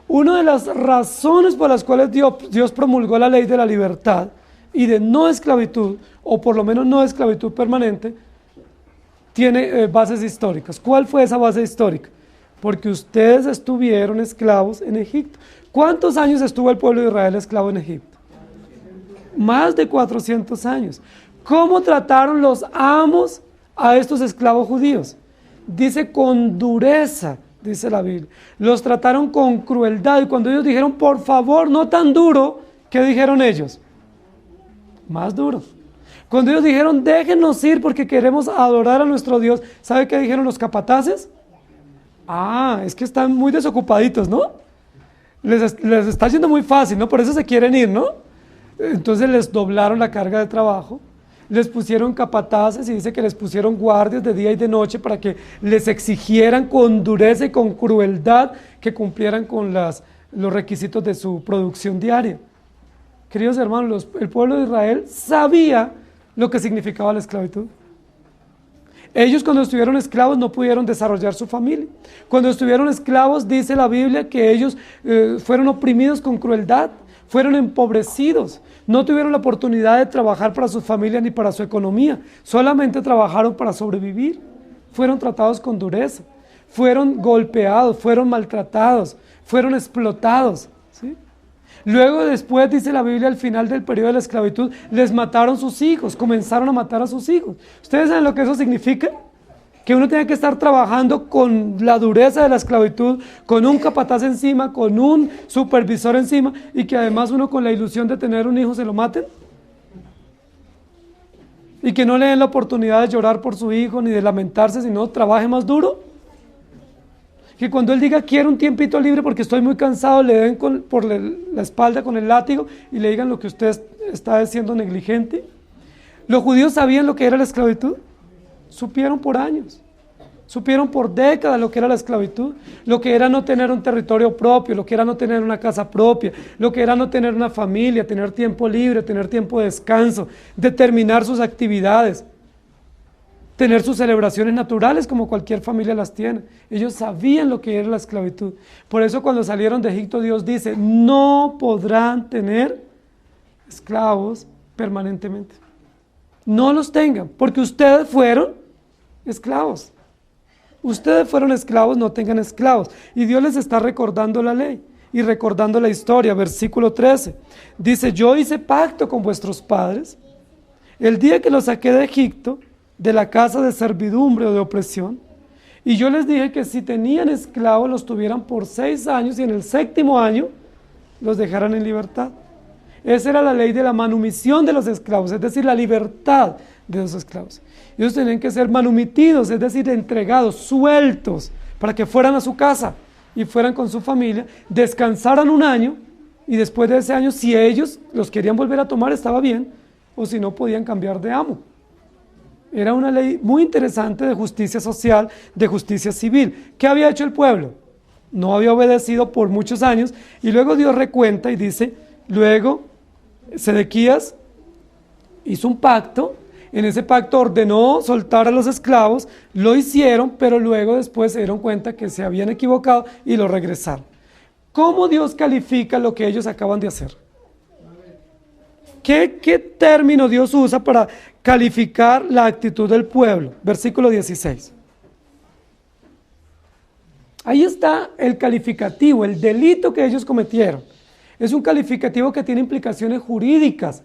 Una de las razones por las cuales Dios promulgó la ley de la libertad y de no esclavitud, o por lo menos no esclavitud permanente, tiene bases históricas. ¿Cuál fue esa base histórica? Porque ustedes estuvieron esclavos en Egipto. ¿Cuántos años estuvo el pueblo de Israel esclavo en Egipto? Más de 400 años. ¿Cómo trataron los amos a estos esclavos judíos? Dice con dureza, dice la Biblia. Los trataron con crueldad. Y cuando ellos dijeron, por favor, no tan duro, ¿qué dijeron ellos? Más duro. Cuando ellos dijeron, déjenos ir porque queremos adorar a nuestro Dios, ¿sabe qué dijeron los capataces? Ah, es que están muy desocupaditos, ¿no? Les está yendo muy fácil, ¿no? Por eso se quieren ir, ¿no? Entonces les doblaron la carga de trabajo, les pusieron capataces y dice que les pusieron guardias de día y de noche para que les exigieran con dureza y con crueldad que cumplieran con los requisitos de su producción diaria. Queridos hermanos, el pueblo de Israel sabía lo que significaba la esclavitud. Ellos cuando estuvieron esclavos no pudieron desarrollar su familia. Cuando estuvieron esclavos dice la Biblia que ellos fueron oprimidos con crueldad, fueron empobrecidos, no tuvieron la oportunidad de trabajar para su familia ni para su economía, solamente trabajaron para sobrevivir, fueron tratados con dureza, fueron golpeados, fueron maltratados, fueron explotados, ¿sí? Luego después dice la Biblia al final del periodo de la esclavitud, les mataron sus hijos, comenzaron a matar a sus hijos. ¿Ustedes saben lo que eso significa? Que uno tiene que estar trabajando con la dureza de la esclavitud, con un capataz encima, con un supervisor encima, y que además uno con la ilusión de tener un hijo se lo maten. Y que no le den la oportunidad de llorar por su hijo, ni de lamentarse, sino trabaje más duro. Que cuando él diga quiero un tiempito libre porque estoy muy cansado, le den por la espalda con el látigo y le digan lo que usted está siendo negligente. ¿Los judíos sabían lo que era la esclavitud? Supieron por años, supieron por décadas lo que era la esclavitud, lo que era no tener un territorio propio, lo que era no tener una casa propia, lo que era no tener una familia, tener tiempo libre, tener tiempo de descanso, determinar sus actividades, tener sus celebraciones naturales como cualquier familia las tiene. Ellos sabían lo que era la esclavitud. Por eso cuando salieron de Egipto Dios dice, no podrán tener esclavos permanentemente. No los tengan, porque ustedes fueron esclavos. Ustedes fueron esclavos, no tengan esclavos. Y Dios les está recordando la ley y recordando la historia. Versículo 13. Dice, yo hice pacto con vuestros padres el día que los saqué de Egipto, de la casa de servidumbre o de opresión, y yo les dije que si tenían esclavos los tuvieran por 6 años y en el 7º año los dejaran en libertad. Esa era la ley de la manumisión de los esclavos, es decir, la libertad de los esclavos. Ellos tenían que ser manumitidos, es decir, entregados, sueltos, para que fueran a su casa y fueran con su familia, descansaran 1 año y después de ese año, si ellos los querían volver a tomar, estaba bien, o si no, podían cambiar de amo. Era una ley muy interesante de justicia social, de justicia civil. ¿Qué había hecho el pueblo? No había obedecido por muchos años y luego Dios recuenta y dice, luego Sedequías hizo un pacto, en ese pacto ordenó soltar a los esclavos, lo hicieron, pero luego después se dieron cuenta que se habían equivocado y lo regresaron. ¿Cómo Dios califica lo que ellos acaban de hacer? ¿Qué término Dios usa para calificar la actitud del pueblo? Versículo 16. Ahí está el calificativo, el delito que ellos cometieron. Es un calificativo que tiene implicaciones jurídicas.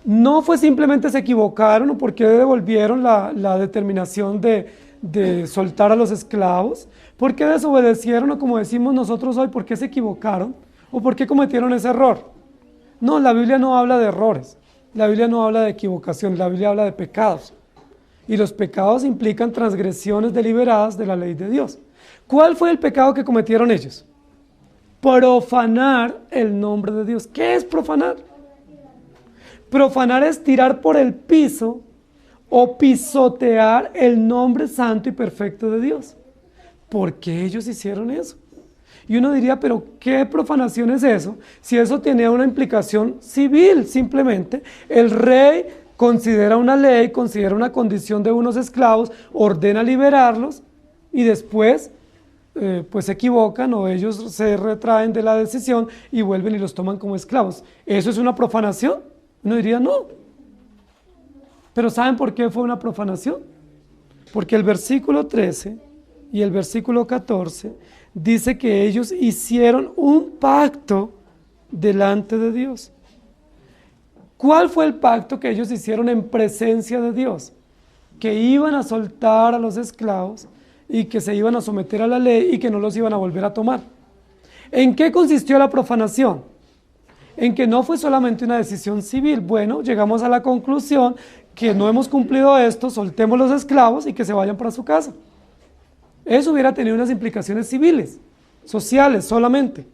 No fue simplemente se equivocaron o porque devolvieron la determinación de soltar a los esclavos, porque desobedecieron o como decimos nosotros hoy, ¿por qué se equivocaron? ¿O por qué cometieron ese error? No, la Biblia no habla de errores. La Biblia no habla de equivocación, la Biblia habla de pecados. Y los pecados implican transgresiones deliberadas de la ley de Dios. ¿Cuál fue el pecado que cometieron ellos? Profanar el nombre de Dios. ¿Qué es profanar? Profanar es tirar por el piso o pisotear el nombre santo y perfecto de Dios. ¿Por qué ellos hicieron eso? Y uno diría, pero ¿qué profanación es eso? Si eso tenía una implicación civil, simplemente. El rey considera una ley, considera una condición de unos esclavos, ordena liberarlos y después pues se equivocan o ellos se retraen de la decisión y vuelven y los toman como esclavos. ¿Eso es una profanación? Uno diría no. Pero ¿saben por qué fue una profanación? Porque el versículo 13 y el versículo 14 dice que ellos hicieron un pacto delante de Dios. ¿Cuál fue el pacto que ellos hicieron en presencia de Dios? Que iban a soltar a los esclavos y que se iban a someter a la ley y que no los iban a volver a tomar. ¿En qué consistió la profanación? En que no fue solamente una decisión civil. Bueno, llegamos a la conclusión que no hemos cumplido esto, soltemos los esclavos y que se vayan para su casa. Eso hubiera tenido unas implicaciones civiles, sociales solamente,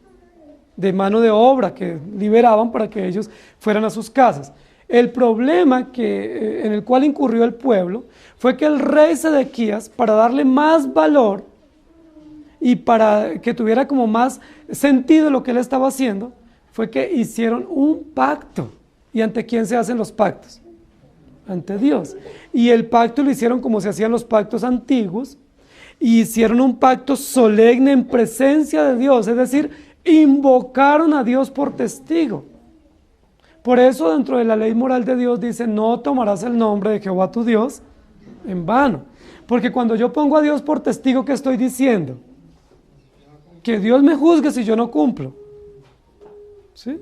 de mano de obra que liberaban para que ellos fueran a sus casas. El problema en el cual incurrió el pueblo fue que el rey Sedequías, para darle más valor y para que tuviera como más sentido lo que él estaba haciendo, fue que hicieron un pacto. ¿Y ante quién se hacen los pactos? Ante Dios. Y el pacto lo hicieron como se hacían los pactos antiguos, y hicieron un pacto solemne en presencia de Dios, es decir, invocaron a Dios por testigo. Por eso dentro de la ley moral de Dios dice, no tomarás el nombre de Jehová tu Dios en vano. Porque cuando yo pongo a Dios por testigo, ¿qué estoy diciendo? Que Dios me juzgue si yo no cumplo. ¿Sí?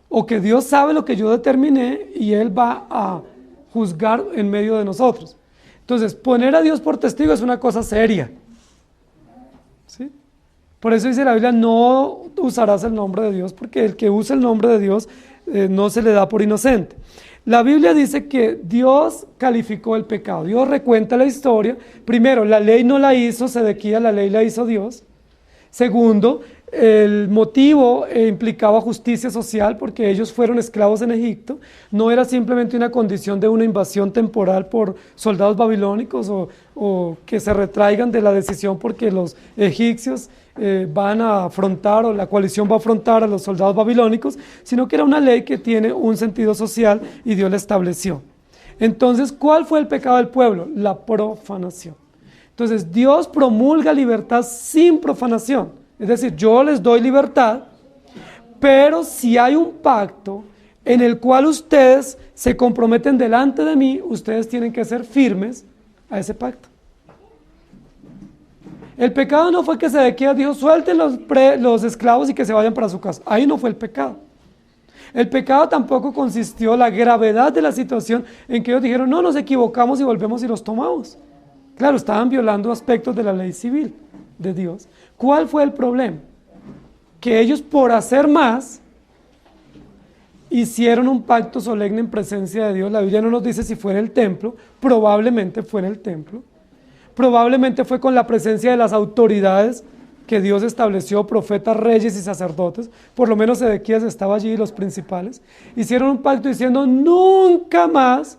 O que Dios sabe lo que yo determiné y Él va a juzgar en medio de nosotros. Entonces, poner a Dios por testigo es una cosa seria. ¿Sí? Por eso dice la Biblia, no usarás el nombre de Dios, porque el que usa el nombre de Dios no se le da por inocente. La Biblia dice que Dios calificó el pecado. Dios recuenta la historia. Primero, la ley no la hizo Sedequías, la ley la hizo Dios. Segundo, el motivo implicaba justicia social porque ellos fueron esclavos en Egipto. No era simplemente una condición de una invasión temporal por soldados babilónicos o que se retraigan de la decisión porque los egipcios van a afrontar o la coalición va a afrontar a los soldados babilónicos, sino que era una ley que tiene un sentido social y Dios la estableció. Entonces, ¿cuál fue el pecado del pueblo? La profanación. Entonces, Dios promulga libertad sin profanación. Es decir, yo les doy libertad, pero si hay un pacto en el cual ustedes se comprometen delante de mí, ustedes tienen que ser firmes a ese pacto. El pecado no fue que Sedequías dijo, suelten los esclavos y que se vayan para su casa. Ahí no fue el pecado. El pecado tampoco consistió la gravedad de la situación en que ellos dijeron, no, nos equivocamos y volvemos y los tomamos. Claro, estaban violando aspectos de la ley civil de Dios. ¿Cuál fue el problema? Que ellos por hacer más hicieron un pacto solemne en presencia de Dios. La Biblia no nos dice si fue en el templo, probablemente fue en el templo. Probablemente fue con la presencia de las autoridades que Dios estableció, profetas, reyes y sacerdotes. Por lo menos Sedequías estaba allí, los principales. Hicieron un pacto diciendo, nunca más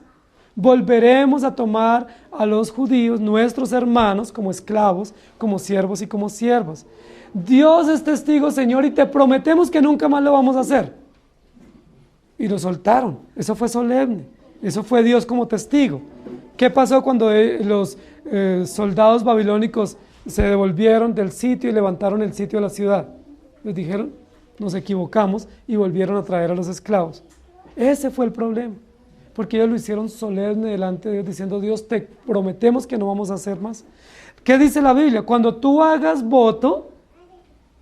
volveremos a tomar a los judíos, nuestros hermanos, como esclavos, como siervos y como siervas. Dios es testigo, Señor, y te prometemos que nunca más lo vamos a hacer. Y lo soltaron. Eso fue solemne. Eso fue Dios como testigo. ¿Qué pasó cuando los soldados babilónicos se devolvieron del sitio y levantaron el sitio de la ciudad? Les dijeron, nos equivocamos, y volvieron a traer a los esclavos. Ese fue el problema. Porque ellos lo hicieron solemne delante de Dios, diciendo, Dios, te prometemos que no vamos a hacer más. ¿Qué dice la Biblia? Cuando tú hagas voto,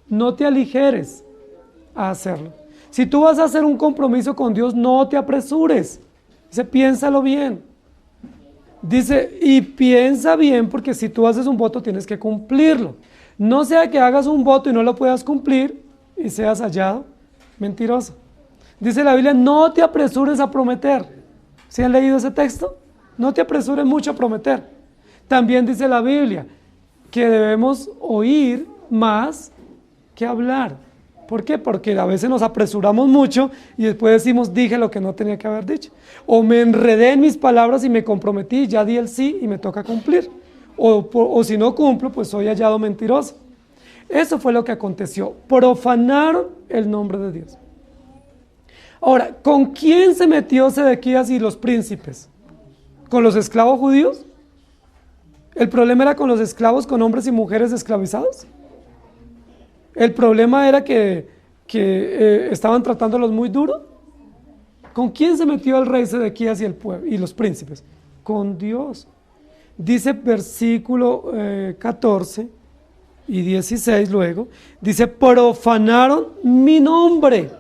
no te aligeres a hacerlo. Si tú vas a hacer un compromiso con Dios, no te apresures. Dice, piénsalo bien. Dice, y piensa bien, porque si tú haces un voto, tienes que cumplirlo. No sea que hagas un voto y no lo puedas cumplir y seas hallado mentiroso. Dice la Biblia, no te apresures a prometer. ¿Sí han leído ese texto? No te apresures mucho a prometer. También dice la Biblia que debemos oír más que hablar. ¿Por qué? Porque a veces nos apresuramos mucho y después decimos, dije lo que no tenía que haber dicho. O me enredé en mis palabras y me comprometí, ya di el sí y me toca cumplir. O si no cumplo, pues soy hallado mentiroso. Eso fue lo que aconteció. Profanaron el nombre de Dios. Ahora, ¿con quién se metió Sedequías y los príncipes? ¿Con los esclavos judíos? ¿El problema era con los esclavos, con hombres y mujeres esclavizados? ¿El problema era que estaban tratándolos muy duro? ¿Con quién se metió el rey Sedequías y el pueblo y los príncipes? Con Dios. Dice versículo 14 y 16 luego, dice, profanaron mi nombre.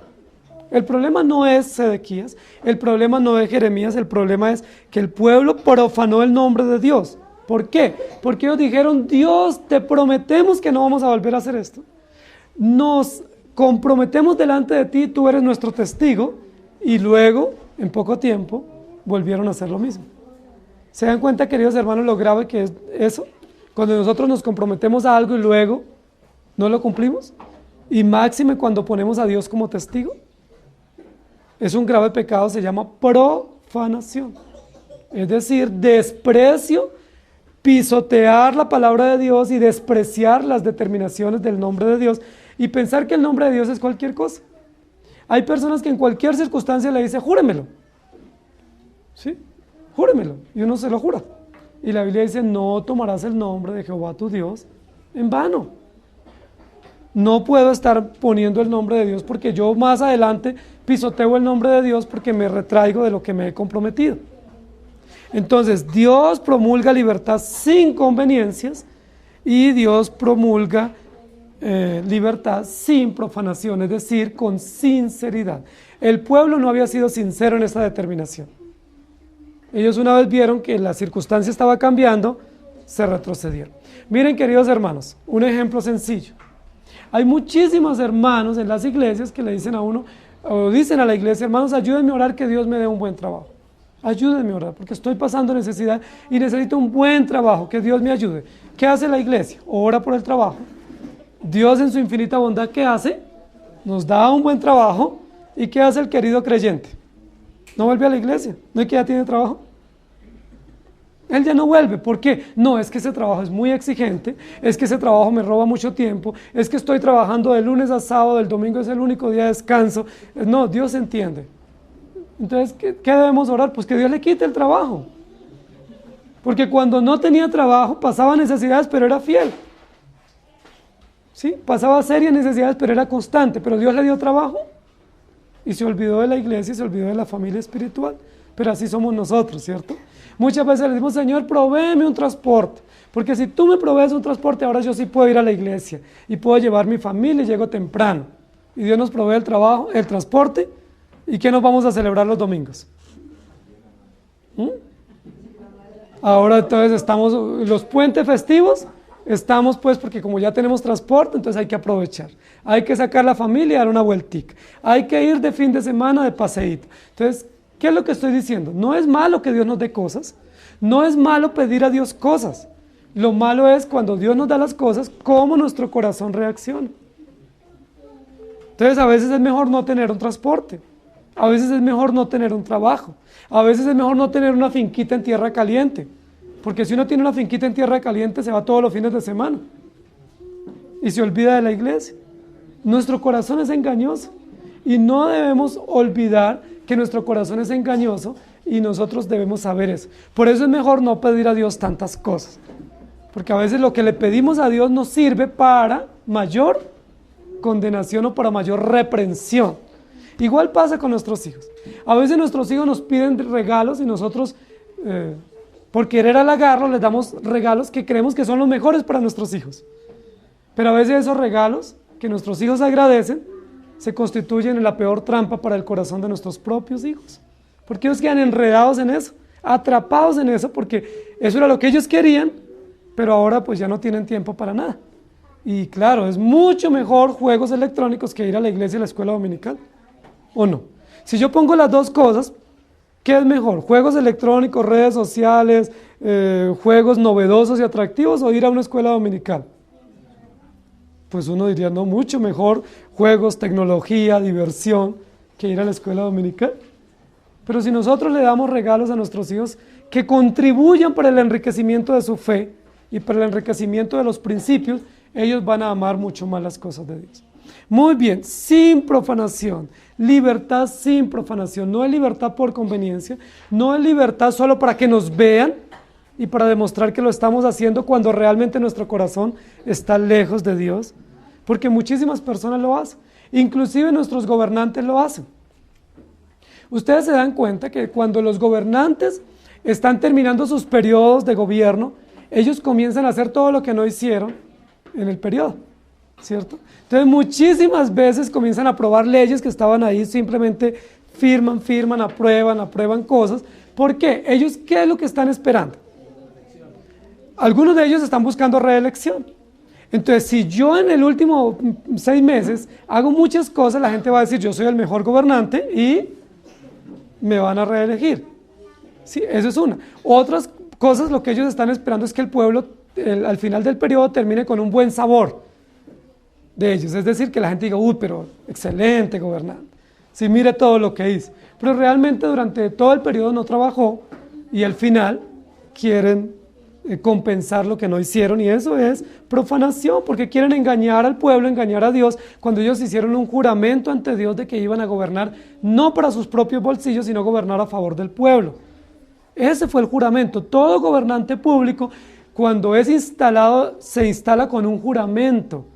El problema no es Sedequías, el problema no es Jeremías, el problema es que el pueblo profanó el nombre de Dios. ¿Por qué? Porque ellos dijeron, Dios, te prometemos que no vamos a volver a hacer esto. Nos comprometemos delante de ti, tú eres nuestro testigo, y luego, en poco tiempo, volvieron a hacer lo mismo. ¿Se dan cuenta, queridos hermanos, lo grave que es eso? Cuando nosotros nos comprometemos a algo y luego no lo cumplimos, y máxime cuando ponemos a Dios como testigo, es un grave pecado, se llama profanación. Es decir, desprecio, pisotear la palabra de Dios y despreciar las determinaciones del nombre de Dios y pensar que el nombre de Dios es cualquier cosa. Hay personas que en cualquier circunstancia le dicen, júremelo. ¿Sí? Júremelo. Y uno se lo jura. Y la Biblia dice, no tomarás el nombre de Jehová tu Dios en vano. No puedo estar poniendo el nombre de Dios porque yo más adelante pisoteo el nombre de Dios porque me retraigo de lo que me he comprometido. Entonces, Dios promulga libertad sin conveniencias y Dios promulga libertad sin profanación, es decir, con sinceridad. El pueblo no había sido sincero en esta determinación. Ellos una vez vieron que la circunstancia estaba cambiando, se retrocedieron. Miren, queridos hermanos, un ejemplo sencillo. Hay muchísimos hermanos en las iglesias que le dicen a uno, o dicen a la iglesia, hermanos, ayúdenme a orar que Dios me dé un buen trabajo. Ayúdenme a orar, porque estoy pasando necesidad y necesito un buen trabajo, que Dios me ayude. ¿Qué hace la iglesia? Ora por el trabajo. Dios en su infinita bondad, ¿qué hace? Nos da un buen trabajo. ¿Y qué hace el querido creyente? No vuelve a la iglesia, ¿no es que ya tiene trabajo? Él ya no vuelve, ¿por qué? No, es que ese trabajo es muy exigente, es que ese trabajo me roba mucho tiempo, es que estoy trabajando de lunes a sábado, el domingo es el único día de descanso. No, Dios entiende. Entonces, ¿qué debemos orar? Pues que Dios le quite el trabajo. Porque cuando no tenía trabajo, pasaba necesidades, pero era fiel. ¿Sí? Pasaba serias necesidades, pero era constante. Pero Dios le dio trabajo y se olvidó de la iglesia y se olvidó de la familia espiritual. Pero así somos nosotros, ¿cierto? Muchas veces le decimos, Señor, provéeme un transporte. Porque si tú me provees un transporte, ahora yo sí puedo ir a la iglesia y puedo llevar mi familia y llego temprano. Y Dios nos provee el trabajo, el transporte. ¿Y qué nos vamos a celebrar los domingos? Ahora entonces estamos, los puentes festivos, estamos pues porque como ya tenemos transporte, entonces hay que aprovechar. Hay que sacar la familia y dar una vueltica. Hay que ir de fin de semana de paseíto. Entonces, ¿qué es lo que estoy diciendo? No es malo que Dios nos dé cosas, no es malo pedir a Dios cosas. Lo malo es cuando Dios nos da las cosas, cómo nuestro corazón reacciona. Entonces a veces es mejor no tener un transporte. A veces es mejor no tener un trabajo. A veces es mejor no tener una finquita en tierra caliente. Porque si uno tiene una finquita en tierra caliente, se va todos los fines de semana. Y se olvida de la iglesia. Nuestro corazón es engañoso. Y no debemos olvidar que nuestro corazón es engañoso y nosotros debemos saber eso. Por eso es mejor no pedir a Dios tantas cosas. Porque a veces lo que le pedimos a Dios nos sirve para mayor condenación o para mayor reprensión. Igual pasa con nuestros hijos. A veces nuestros hijos nos piden regalos y nosotros, por querer halagarlos, les damos regalos que creemos que son los mejores para nuestros hijos. Pero a veces esos regalos que nuestros hijos agradecen se constituyen en la peor trampa para el corazón de nuestros propios hijos. Porque ellos quedan enredados en eso, atrapados en eso, porque eso era lo que ellos querían, pero ahora pues ya no tienen tiempo para nada. Y claro, es mucho mejor juegos electrónicos que ir a la iglesia y a la escuela dominical. ¿O no? Si yo pongo las dos cosas, ¿Qué es mejor? ¿Juegos electrónicos, redes sociales, juegos novedosos y atractivos o ir a una escuela dominical? Pues uno diría, no, mucho mejor juegos, tecnología, diversión, que ir a la escuela dominical. Pero si nosotros le damos regalos a nuestros hijos que contribuyan para el enriquecimiento de su fe y para el enriquecimiento de los principios, ellos van a amar mucho más las cosas de Dios. Muy bien, sin profanación, libertad sin profanación, no es libertad por conveniencia, no es libertad solo para que nos vean y para demostrar que lo estamos haciendo cuando realmente nuestro corazón está lejos de Dios, porque muchísimas personas lo hacen, inclusive nuestros gobernantes lo hacen. Ustedes se dan cuenta que cuando los gobernantes están terminando sus periodos de gobierno, ellos comienzan a hacer todo lo que no hicieron en el periodo, ¿cierto? Entonces muchísimas veces comienzan a aprobar leyes que estaban ahí, simplemente firman, aprueban cosas. ¿Por qué? Ellos, ¿qué es lo que están esperando? Algunos de ellos están buscando reelección. Entonces, si yo en el último 6 meses hago muchas cosas, la gente va a decir, yo soy el mejor gobernante y me van a reelegir. Sí, eso es una. Otras cosas, lo que ellos están esperando es que el pueblo, al final del periodo, termine con un buen sabor de ellos. Es decir, que la gente diga, uy, pero excelente gobernante. Sí, mire todo lo que hizo. Pero realmente durante todo el periodo no trabajó y al final quieren compensar lo que no hicieron, y eso es profanación, porque quieren engañar al pueblo, engañar a Dios, cuando ellos hicieron un juramento ante Dios de que iban a gobernar no para sus propios bolsillos, sino gobernar a favor del pueblo. Ese fue el juramento. Todo gobernante público, cuando es instalado, se instala con un juramento,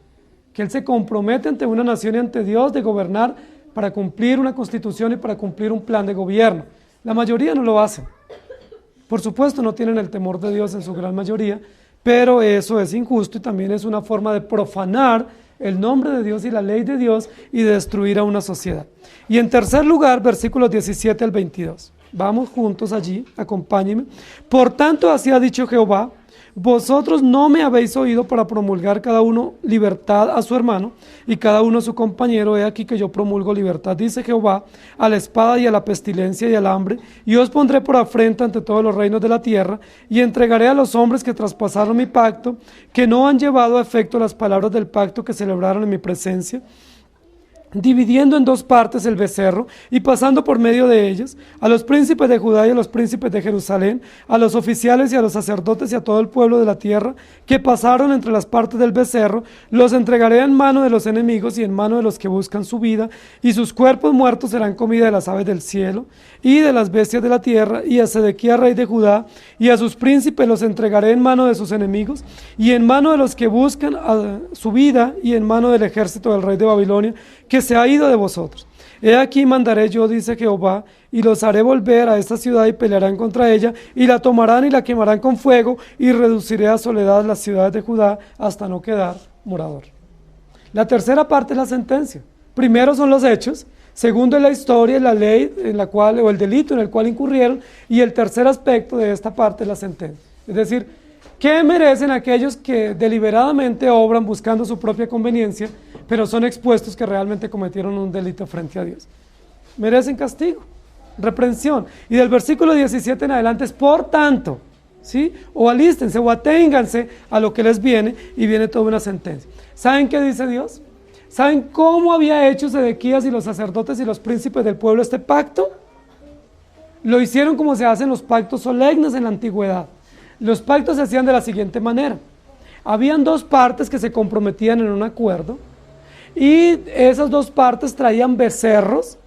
que él se compromete ante una nación y ante Dios de gobernar para cumplir una constitución y para cumplir un plan de gobierno. La mayoría no lo hacen. Por supuesto, no tienen el temor de Dios en su gran mayoría, pero eso es injusto y también es una forma de profanar el nombre de Dios y la ley de Dios y de destruir a una sociedad. Y en tercer lugar, versículos 17 al 22. Vamos juntos allí, acompáñenme. Por tanto, así ha dicho Jehová, vosotros no me habéis oído para promulgar cada uno libertad a su hermano y cada uno a su compañero. He aquí que yo promulgo libertad, dice Jehová, a la espada y a la pestilencia y al hambre, y os pondré por afrenta ante todos los reinos de la tierra, y entregaré a los hombres que traspasaron mi pacto, que no han llevado a efecto las palabras del pacto que celebraron en mi presencia, dividiendo en 2 partes el becerro y pasando por medio de ellos, a los príncipes de Judá y a los príncipes de Jerusalén, a los oficiales y a los sacerdotes y a todo el pueblo de la tierra, que pasaron entre las partes del becerro, los entregaré en mano de los enemigos y en mano de los que buscan su vida, y sus cuerpos muertos serán comida de las aves del cielo y de las bestias de la tierra, y a Sedequías rey de Judá y a sus príncipes los entregaré en mano de sus enemigos y en mano de los que buscan su vida y en mano del ejército del rey de Babilonia, que se ha ido de vosotros. He aquí mandaré yo, dice Jehová, y los haré volver a esta ciudad y pelearán contra ella, y la tomarán y la quemarán con fuego, y reduciré a soledad las ciudades de Judá hasta no quedar morador. La tercera parte es la sentencia. Primero son los hechos, segundo es la historia y la ley en la cual, o el delito en el cual incurrieron, y el tercer aspecto de esta parte es la sentencia. Es decir, ¿qué merecen aquellos que deliberadamente obran buscando su propia conveniencia, pero son expuestos que realmente cometieron un delito frente a Dios? Merecen castigo, reprensión. Y del versículo 17 en adelante es por tanto, ¿sí? O alístense o aténganse a lo que les viene, y viene toda una sentencia. ¿Saben qué dice Dios? ¿Saben cómo había hecho Sedequías y los sacerdotes y los príncipes del pueblo este pacto? Lo hicieron como se hacen los pactos solemnes en la antigüedad. Los pactos se hacían de la siguiente manera. Habían 2 partes que se comprometían en un acuerdo, y esas 2 partes traían becerros,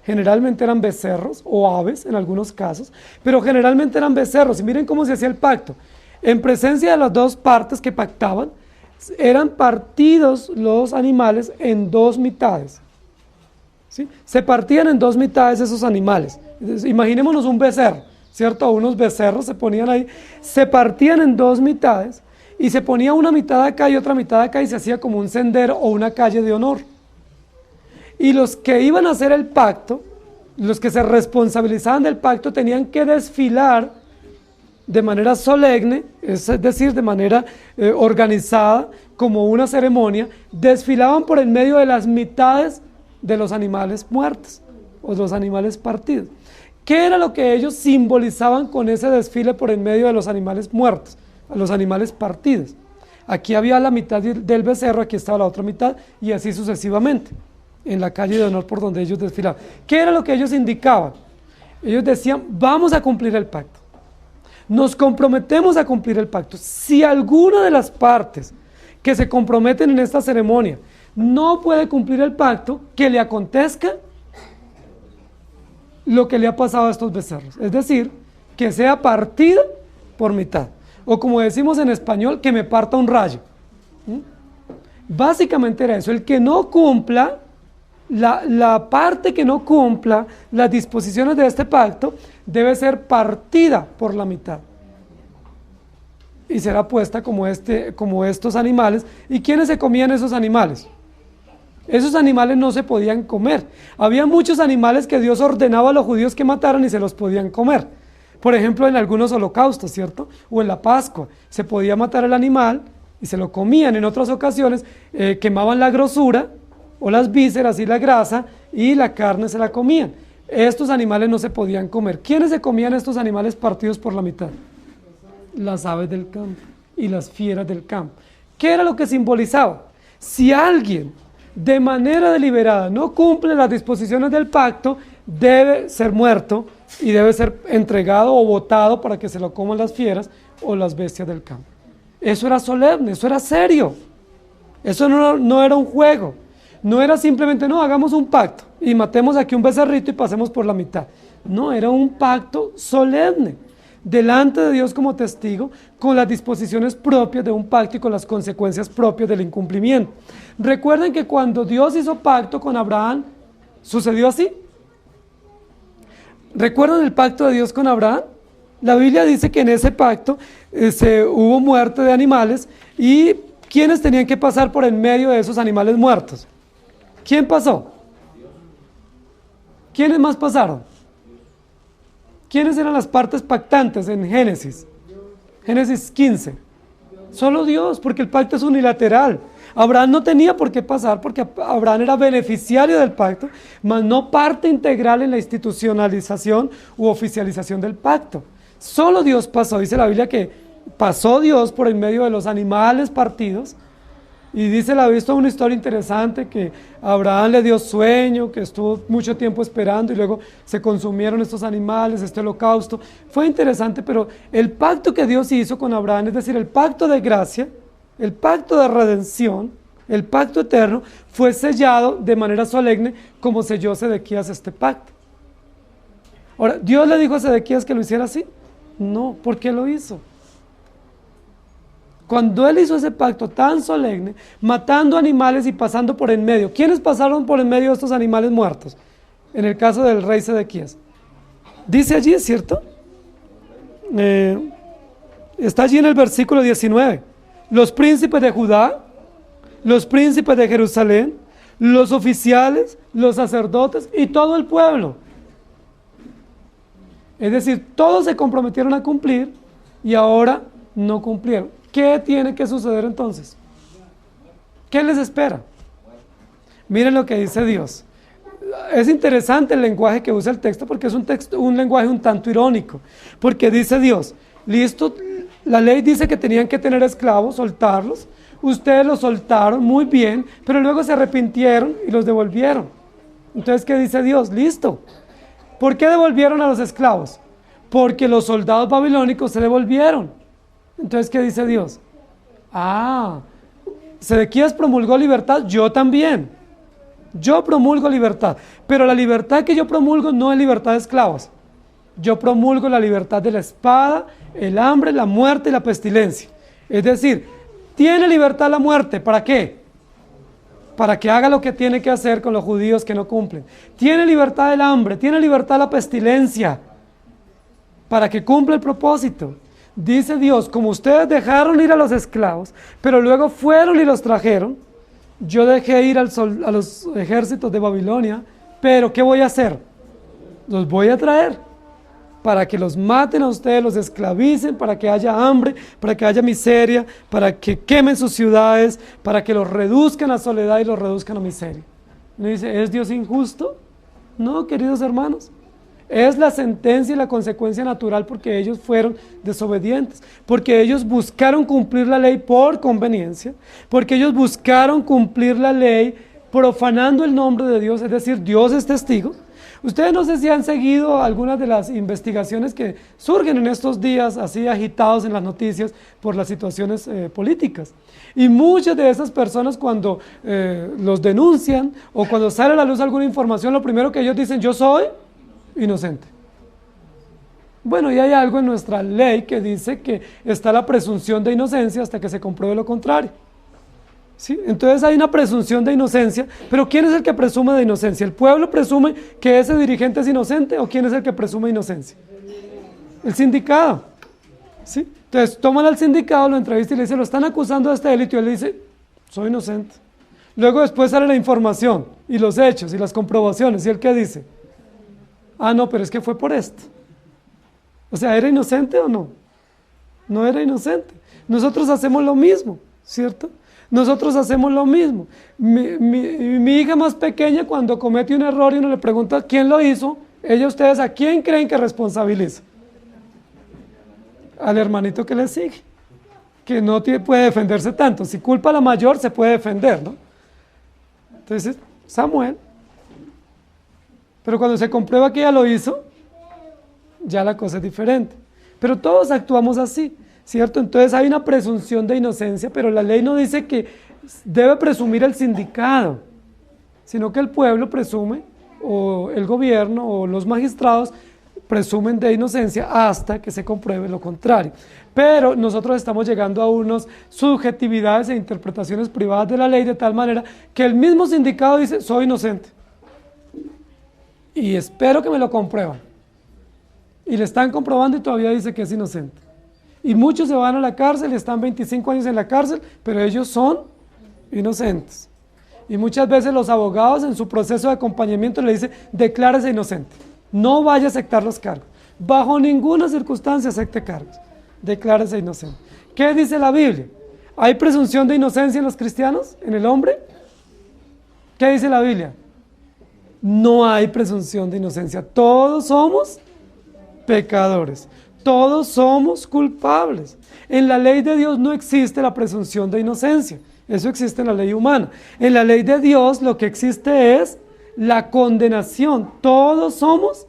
generalmente eran becerros o aves en algunos casos, pero generalmente eran becerros. Y miren cómo se hacía el pacto. En presencia de las 2 partes que pactaban, eran partidos los animales en 2 mitades. ¿Sí? Se partían en 2 mitades esos animales. Entonces, imaginémonos un becerro, ¿cierto? Unos becerros se ponían ahí, se partían en 2 mitades, y se ponía una mitad acá y otra mitad acá, y se hacía como un sendero o una calle de honor. Y los que iban a hacer el pacto, los que se responsabilizaban del pacto, tenían que desfilar de manera solemne, es decir, de manera organizada, como una ceremonia, desfilaban por el medio de las mitades de los animales muertos o los animales partidos. ¿Qué era lo que ellos simbolizaban con ese desfile por en medio de los animales muertos, a los animales partidos? Aquí había la mitad del becerro, aquí estaba la otra mitad, y así sucesivamente, en la calle de honor por donde ellos desfilaban. ¿Qué era lo que ellos indicaban? Ellos decían, vamos a cumplir el pacto. Nos comprometemos a cumplir el pacto. Si alguna de las partes que se comprometen en esta ceremonia no puede cumplir el pacto, que le acontezca lo que le ha pasado a estos becerros. Es decir, que sea partida por mitad. O como decimos en español, que me parta un rayo. Básicamente era eso. El que no cumpla, la parte que no cumpla las disposiciones de este pacto, debe ser partida por la mitad. Y será puesta como estos animales. ¿Y quiénes se comían esos animales? Esos animales no se podían comer. Había muchos animales que Dios ordenaba a los judíos que mataran y se los podían comer. Por ejemplo, en algunos holocaustos, ¿cierto? O en la Pascua, se podía matar el animal y se lo comían. En otras ocasiones quemaban la grosura o las vísceras y la grasa y la carne se la comían. Estos animales no se podían comer. ¿Quiénes se comían estos animales partidos por la mitad? Las aves del campo y las fieras del campo. ¿Qué era lo que simbolizaba? Si alguien de manera deliberada no cumple las disposiciones del pacto, debe ser muerto y debe ser entregado o botado para que se lo coman las fieras o las bestias del campo. Eso era solemne, eso era serio. Eso no era un juego. No era simplemente, no, hagamos un pacto y matemos aquí un becerrito y pasemos por la mitad. No, era un pacto solemne, delante de Dios como testigo, con las disposiciones propias de un pacto y con las consecuencias propias del incumplimiento. Recuerden que cuando Dios hizo pacto con Abraham, ¿sucedió así? ¿Recuerdan el pacto de Dios con Abraham? La Biblia dice que en ese pacto hubo muerte de animales y ¿quiénes tenían que pasar por en medio de esos animales muertos? ¿Quién pasó? ¿Quiénes más pasaron? ¿Quiénes eran las partes pactantes en Génesis? Génesis 15. Solo Dios, porque el pacto es unilateral. Abraham no tenía por qué pasar, porque Abraham era beneficiario del pacto, mas no parte integral en la institucionalización u oficialización del pacto. Solo Dios pasó, dice la Biblia que pasó Dios por en medio de los animales partidos. Y dice la Biblia, esto es una historia interesante, que Abraham le dio sueño, que estuvo mucho tiempo esperando y luego se consumieron estos animales, este holocausto. Fue interesante, pero el pacto que Dios hizo con Abraham, es decir, el pacto de gracia, el pacto de redención, el pacto eterno, fue sellado de manera solemne como selló Sedequías este pacto. Ahora, ¿Dios le dijo a Sedequías que lo hiciera así? No, ¿por qué lo hizo? Cuando él hizo ese pacto tan solemne, matando animales y pasando por en medio, ¿quiénes pasaron por en medio de estos animales muertos? En el caso del rey Sedequías. Dice allí, ¿cierto? Está allí en el versículo 19. Los príncipes de Judá, los príncipes de Jerusalén, los oficiales, los sacerdotes y todo el pueblo. Es decir, todos se comprometieron a cumplir y ahora no cumplieron. ¿Qué tiene que suceder entonces? ¿Qué les espera? Miren lo que dice Dios. Es interesante el lenguaje que usa el texto porque es un lenguaje un tanto irónico. Porque dice Dios, listo, la ley dice que tenían que tener esclavos, soltarlos. Ustedes los soltaron muy bien, pero luego se arrepintieron y los devolvieron. Entonces, ¿qué dice Dios? Listo. ¿Por qué devolvieron a los esclavos? Porque los soldados babilónicos se devolvieron. Entonces, ¿qué dice Dios? Sedequías promulgó libertad, yo también. Yo promulgo libertad, pero la libertad que yo promulgo no es libertad de esclavos. Yo promulgo la libertad de la espada, el hambre, la muerte y la pestilencia. Es decir, tiene libertad la muerte, ¿para qué? Para que haga lo que tiene que hacer con los judíos que no cumplen. Tiene libertad el hambre, tiene libertad la pestilencia, para que cumpla el propósito. Dice Dios, como ustedes dejaron ir a los esclavos, pero luego fueron y los trajeron, yo dejé ir a los ejércitos de Babilonia, pero ¿qué voy a hacer? Los voy a traer para que los maten a ustedes, los esclavicen, para que haya hambre, para que haya miseria, para que quemen sus ciudades, para que los reduzcan a soledad y los reduzcan a miseria. ¿Me dice, ¿es Dios injusto? No, queridos hermanos. Es la sentencia y la consecuencia natural porque ellos fueron desobedientes, porque ellos buscaron cumplir la ley por conveniencia, porque ellos buscaron cumplir la ley profanando el nombre de Dios, es decir, Dios es testigo. Ustedes no sé si han seguido algunas de las investigaciones que surgen en estos días, así agitados en las noticias por las situaciones políticas. Y muchas de esas personas cuando los denuncian o cuando sale a la luz alguna información, lo primero que ellos dicen, yo soy inocente. Bueno, y hay algo en nuestra ley que dice que está la presunción de inocencia hasta que se compruebe lo contrario. ¿Sí? Entonces hay una presunción de inocencia, pero ¿quién es el que presume de inocencia? ¿El pueblo presume que ese dirigente es inocente o quién es el que presume inocencia? El sindicado. ¿Sí? Entonces toman al sindicado, lo entrevistan y le dicen, lo están acusando de este delito, y él dice, soy inocente. Luego después sale la información y los hechos y las comprobaciones, ¿y él qué dice? Ah, no, pero es que fue por esto. O sea, ¿era inocente o no? No era inocente. Nosotros hacemos lo mismo, ¿cierto? Nosotros hacemos lo mismo. Mi hija más pequeña, cuando comete un error y uno le pregunta quién lo hizo, ustedes ¿a quién creen que responsabiliza? Al hermanito que le sigue, que no puede defenderse tanto. Si culpa a la mayor, se puede defender, ¿no? Entonces, Samuel. Pero cuando se comprueba que ella lo hizo, ya la cosa es diferente. Pero todos actuamos así, ¿cierto? Entonces hay una presunción de inocencia, pero la ley no dice que debe presumir el sindicado, sino que el pueblo presume, o el gobierno, o los magistrados presumen de inocencia hasta que se compruebe lo contrario. Pero nosotros estamos llegando a unas subjetividades e interpretaciones privadas de la ley de tal manera que el mismo sindicado dice, soy inocente. Y espero que me lo comprueban. Y le están comprobando y todavía dice que es inocente. Y muchos se van a la cárcel y están 25 años en la cárcel, pero ellos son inocentes. Y muchas veces los abogados en su proceso de acompañamiento le dicen, declárese inocente. No vaya a aceptar los cargos. Bajo ninguna circunstancia acepte cargos. Declárese inocente. ¿Qué dice la Biblia? ¿Hay presunción de inocencia en los cristianos? ¿En el hombre? ¿Qué dice la Biblia? No hay presunción de inocencia. Todos somos pecadores. Todos somos culpables. En la ley de Dios no existe la presunción de inocencia. Eso existe en la ley humana. En la ley de Dios lo que existe es la condenación. Todos somos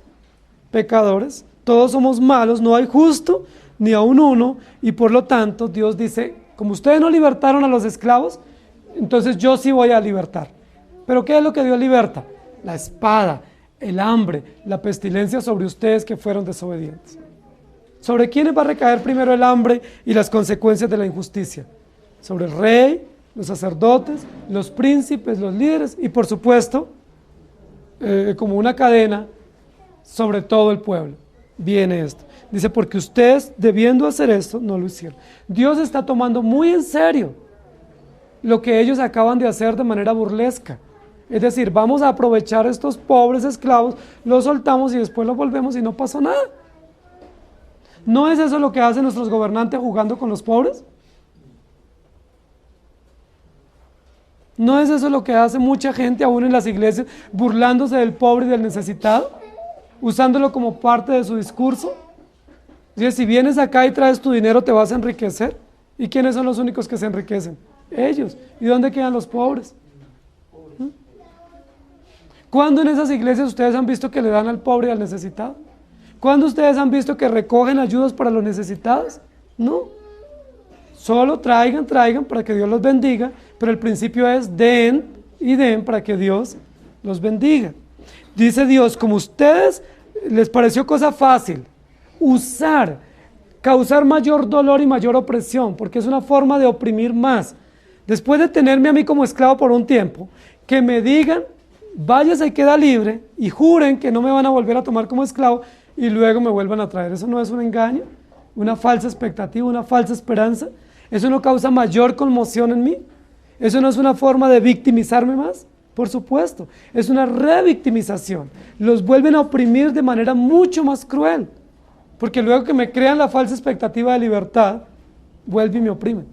pecadores, todos somos malos, no hay justo ni aun uno, y por lo tanto Dios dice, como ustedes no libertaron a los esclavos, entonces yo sí voy a libertar. ¿Pero qué es lo que Dios liberta? La espada, el hambre, la pestilencia sobre ustedes que fueron desobedientes. ¿Sobre quiénes va a recaer primero el hambre y las consecuencias de la injusticia? Sobre el rey, los sacerdotes, los príncipes, los líderes y por supuesto, como una cadena, sobre todo el pueblo. Viene esto. Dice, porque ustedes debiendo hacer esto, no lo hicieron. Dios está tomando muy en serio lo que ellos acaban de hacer de manera burlesca. Es decir, vamos a aprovechar a estos pobres esclavos, los soltamos y después los volvemos y no pasó nada. ¿No es eso lo que hacen nuestros gobernantes jugando con los pobres? ¿No es eso lo que hace mucha gente aún en las iglesias, burlándose del pobre y del necesitado? Usándolo como parte de su discurso. Dice, si vienes acá y traes tu dinero te vas a enriquecer. ¿Y quiénes son los únicos que se enriquecen? Ellos. ¿Y dónde quedan los pobres? ¿Cuándo en esas iglesias ustedes han visto que le dan al pobre y al necesitado? ¿Cuándo ustedes han visto que recogen ayudas para los necesitados? No. Solo traigan para que Dios los bendiga, pero el principio es den y den para que Dios los bendiga. Dice Dios, como ustedes les pareció cosa fácil causar mayor dolor y mayor opresión, porque es una forma de oprimir más. Después de tenerme a mí como esclavo por un tiempo, que me digan, váyase y queda libre, y juren que no me van a volver a tomar como esclavo, y luego me vuelvan a traer. ¿Eso no es un engaño? ¿Una falsa expectativa? ¿Una falsa esperanza? ¿Eso no causa mayor conmoción en mí? ¿Eso no es una forma de victimizarme más? Por supuesto, es una revictimización. Los vuelven a oprimir de manera mucho más cruel, porque luego que me crean la falsa expectativa de libertad, vuelven y me oprimen.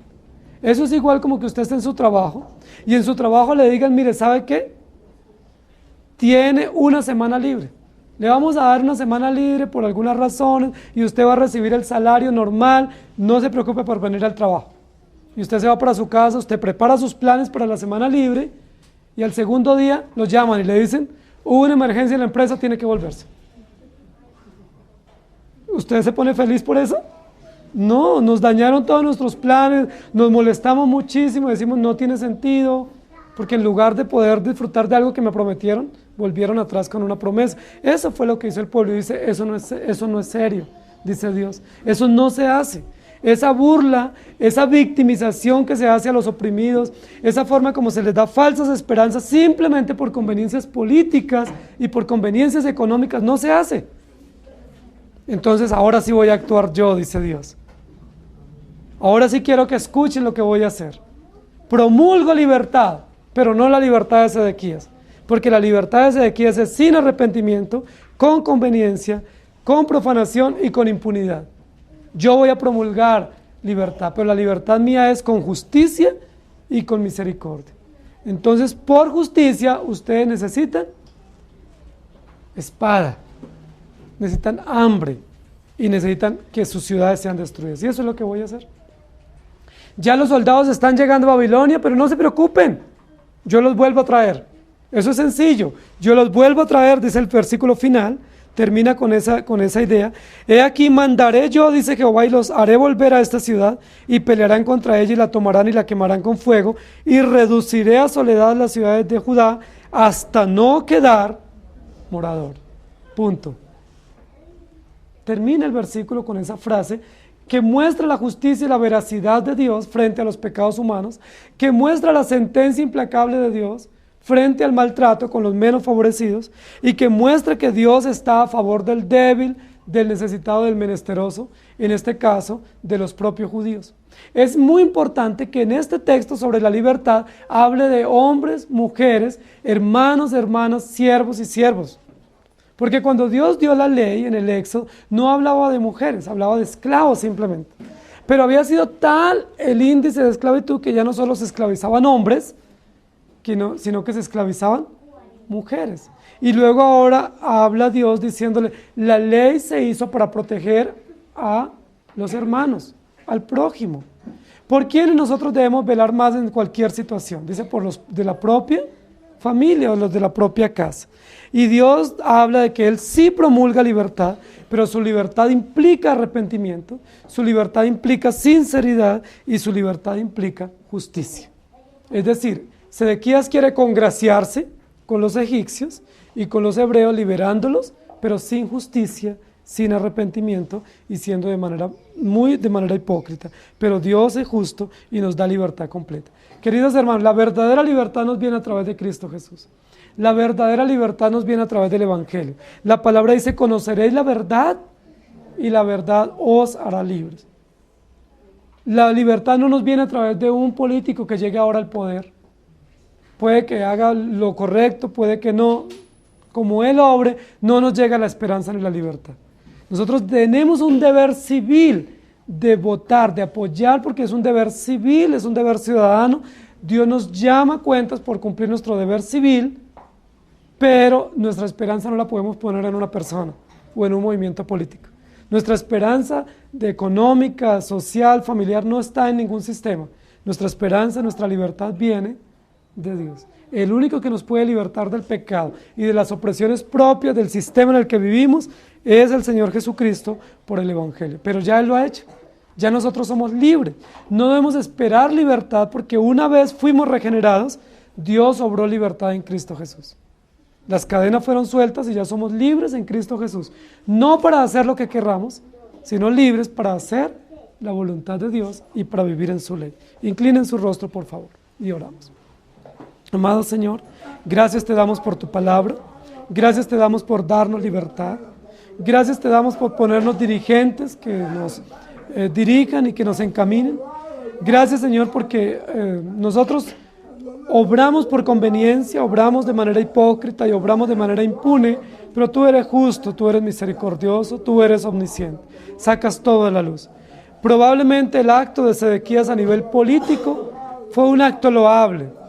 Eso es igual como que usted esté en su trabajo, y en su trabajo le digan, mire, ¿sabe qué? Tiene una semana libre. Le vamos a dar una semana libre por algunas razones y usted va a recibir el salario normal, no se preocupe por venir al trabajo. Y usted se va para su casa, usted prepara sus planes para la semana libre y al segundo día los llaman y le dicen, hubo una emergencia en la empresa, tiene que volverse. ¿Usted se pone feliz por eso? No, nos dañaron todos nuestros planes, nos molestamos muchísimo, decimos no tiene sentido, porque en lugar de poder disfrutar de algo que me prometieron, volvieron atrás con una promesa. Eso fue lo que hizo el pueblo y dice, eso no es serio, dice Dios, eso no se hace. Esa burla, esa victimización que se hace a los oprimidos, esa forma como se les da falsas esperanzas simplemente por conveniencias políticas y por conveniencias económicas, no se hace. Entonces ahora sí voy a actuar yo, dice Dios. Ahora sí quiero que escuchen lo que voy a hacer. Promulgo libertad, pero no la libertad de Sedequías, porque la libertad de Sedequías es sin arrepentimiento, con conveniencia, con profanación y con impunidad. Yo voy a promulgar libertad, pero la libertad mía es con justicia y con misericordia. Entonces, por justicia, ustedes necesitan espada, necesitan hambre y necesitan que sus ciudades sean destruidas. Y eso es lo que voy a hacer. Ya los soldados están llegando a Babilonia, pero no se preocupen, yo los vuelvo a traer. Eso es sencillo, yo los vuelvo a traer, dice el versículo final, termina con esa idea. He aquí mandaré yo, dice Jehová, y los haré volver a esta ciudad, y pelearán contra ella, y la tomarán y la quemarán con fuego, y reduciré a soledad las ciudades de Judá, hasta no quedar morador. Punto. Termina el versículo con esa frase que muestra la justicia y la veracidad de Dios frente a los pecados humanos, que muestra la sentencia implacable de Dios frente al maltrato con los menos favorecidos, y que muestra que Dios está a favor del débil, del necesitado, del menesteroso, en este caso, de los propios judíos. Es muy importante que en este texto sobre la libertad hable de hombres, mujeres, hermanos, hermanas, siervos y siervos. Porque cuando Dios dio la ley en el Éxodo, no hablaba de mujeres, hablaba de esclavos simplemente. Pero había sido tal el índice de esclavitud que ya no solo se esclavizaban hombres, sino que se esclavizaban mujeres. Y luego ahora habla Dios diciéndole, la ley se hizo para proteger a los hermanos, al prójimo. ¿Por quién nosotros debemos velar más en cualquier situación? Dice, por los de la propia familia o los de la propia casa. Y Dios habla de que Él sí promulga libertad, pero su libertad implica arrepentimiento, su libertad implica sinceridad y su libertad implica justicia. Es decir, Sedequías quiere congraciarse con los egipcios y con los hebreos, liberándolos, pero sin justicia, sin arrepentimiento y siendo de manera hipócrita. Pero Dios es justo y nos da libertad completa. Queridos hermanos, la verdadera libertad nos viene a través de Cristo Jesús. La verdadera libertad nos viene a través del Evangelio. La palabra dice, conoceréis la verdad y la verdad os hará libres. La libertad no nos viene a través de un político que llegue ahora al poder. Puede que haga lo correcto, puede que no. Como él obre, no nos llega la esperanza ni la libertad. Nosotros tenemos un deber civil de votar, de apoyar, porque es un deber civil, es un deber ciudadano. Dios nos llama a cuentas por cumplir nuestro deber civil, pero nuestra esperanza no la podemos poner en una persona o en un movimiento político. Nuestra esperanza económica, social, familiar no está en ningún sistema. Nuestra esperanza, nuestra libertad viene de Dios. El único que nos puede libertar del pecado y de las opresiones propias del sistema en el que vivimos es el Señor Jesucristo por el Evangelio. Pero ya Él lo ha hecho. Ya nosotros somos libres. No debemos esperar libertad porque una vez fuimos regenerados, Dios obró libertad en Cristo Jesús. Las cadenas fueron sueltas y ya somos libres en Cristo Jesús. No para hacer lo que querramos, sino libres para hacer la voluntad de Dios y para vivir en su ley. Inclinen su rostro, por favor, y oramos. Amado Señor, gracias te damos por tu palabra, gracias te damos por darnos libertad, gracias te damos por ponernos dirigentes que nos dirijan y que nos encaminen. Gracias, Señor, porque nosotros obramos por conveniencia, obramos de manera hipócrita y obramos de manera impune, pero tú eres justo, tú eres misericordioso, tú eres omnisciente, sacas todo a la luz. Probablemente el acto de Sedequías a nivel político fue un acto loable,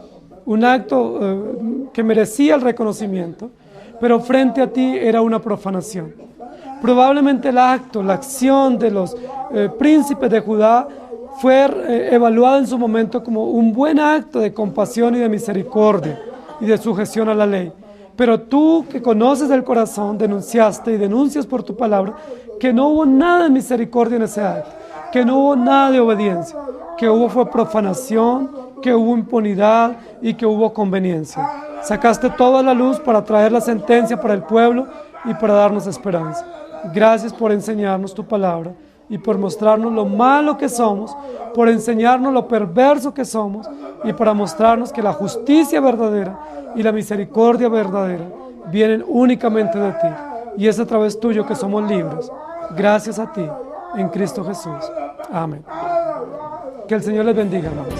un acto que merecía el reconocimiento, pero frente a ti era una profanación. Probablemente el acto, la acción de los príncipes de Judá fue evaluada en su momento como un buen acto de compasión y de misericordia y de sujeción a la ley. Pero tú, que conoces el corazón, denunciaste y denuncias por tu palabra que no hubo nada de misericordia en ese acto, que no hubo nada de obediencia, que hubo fue profanación, que hubo impunidad y que hubo conveniencia. Sacaste toda la luz para traer la sentencia para el pueblo y para darnos esperanza. Gracias por enseñarnos tu palabra y por mostrarnos lo malo que somos, por enseñarnos lo perverso que somos y para mostrarnos que la justicia verdadera y la misericordia verdadera vienen únicamente de ti y es a través tuyo que somos libres. Gracias a ti, en Cristo Jesús. Amén. Que el Señor les bendiga, hermanos.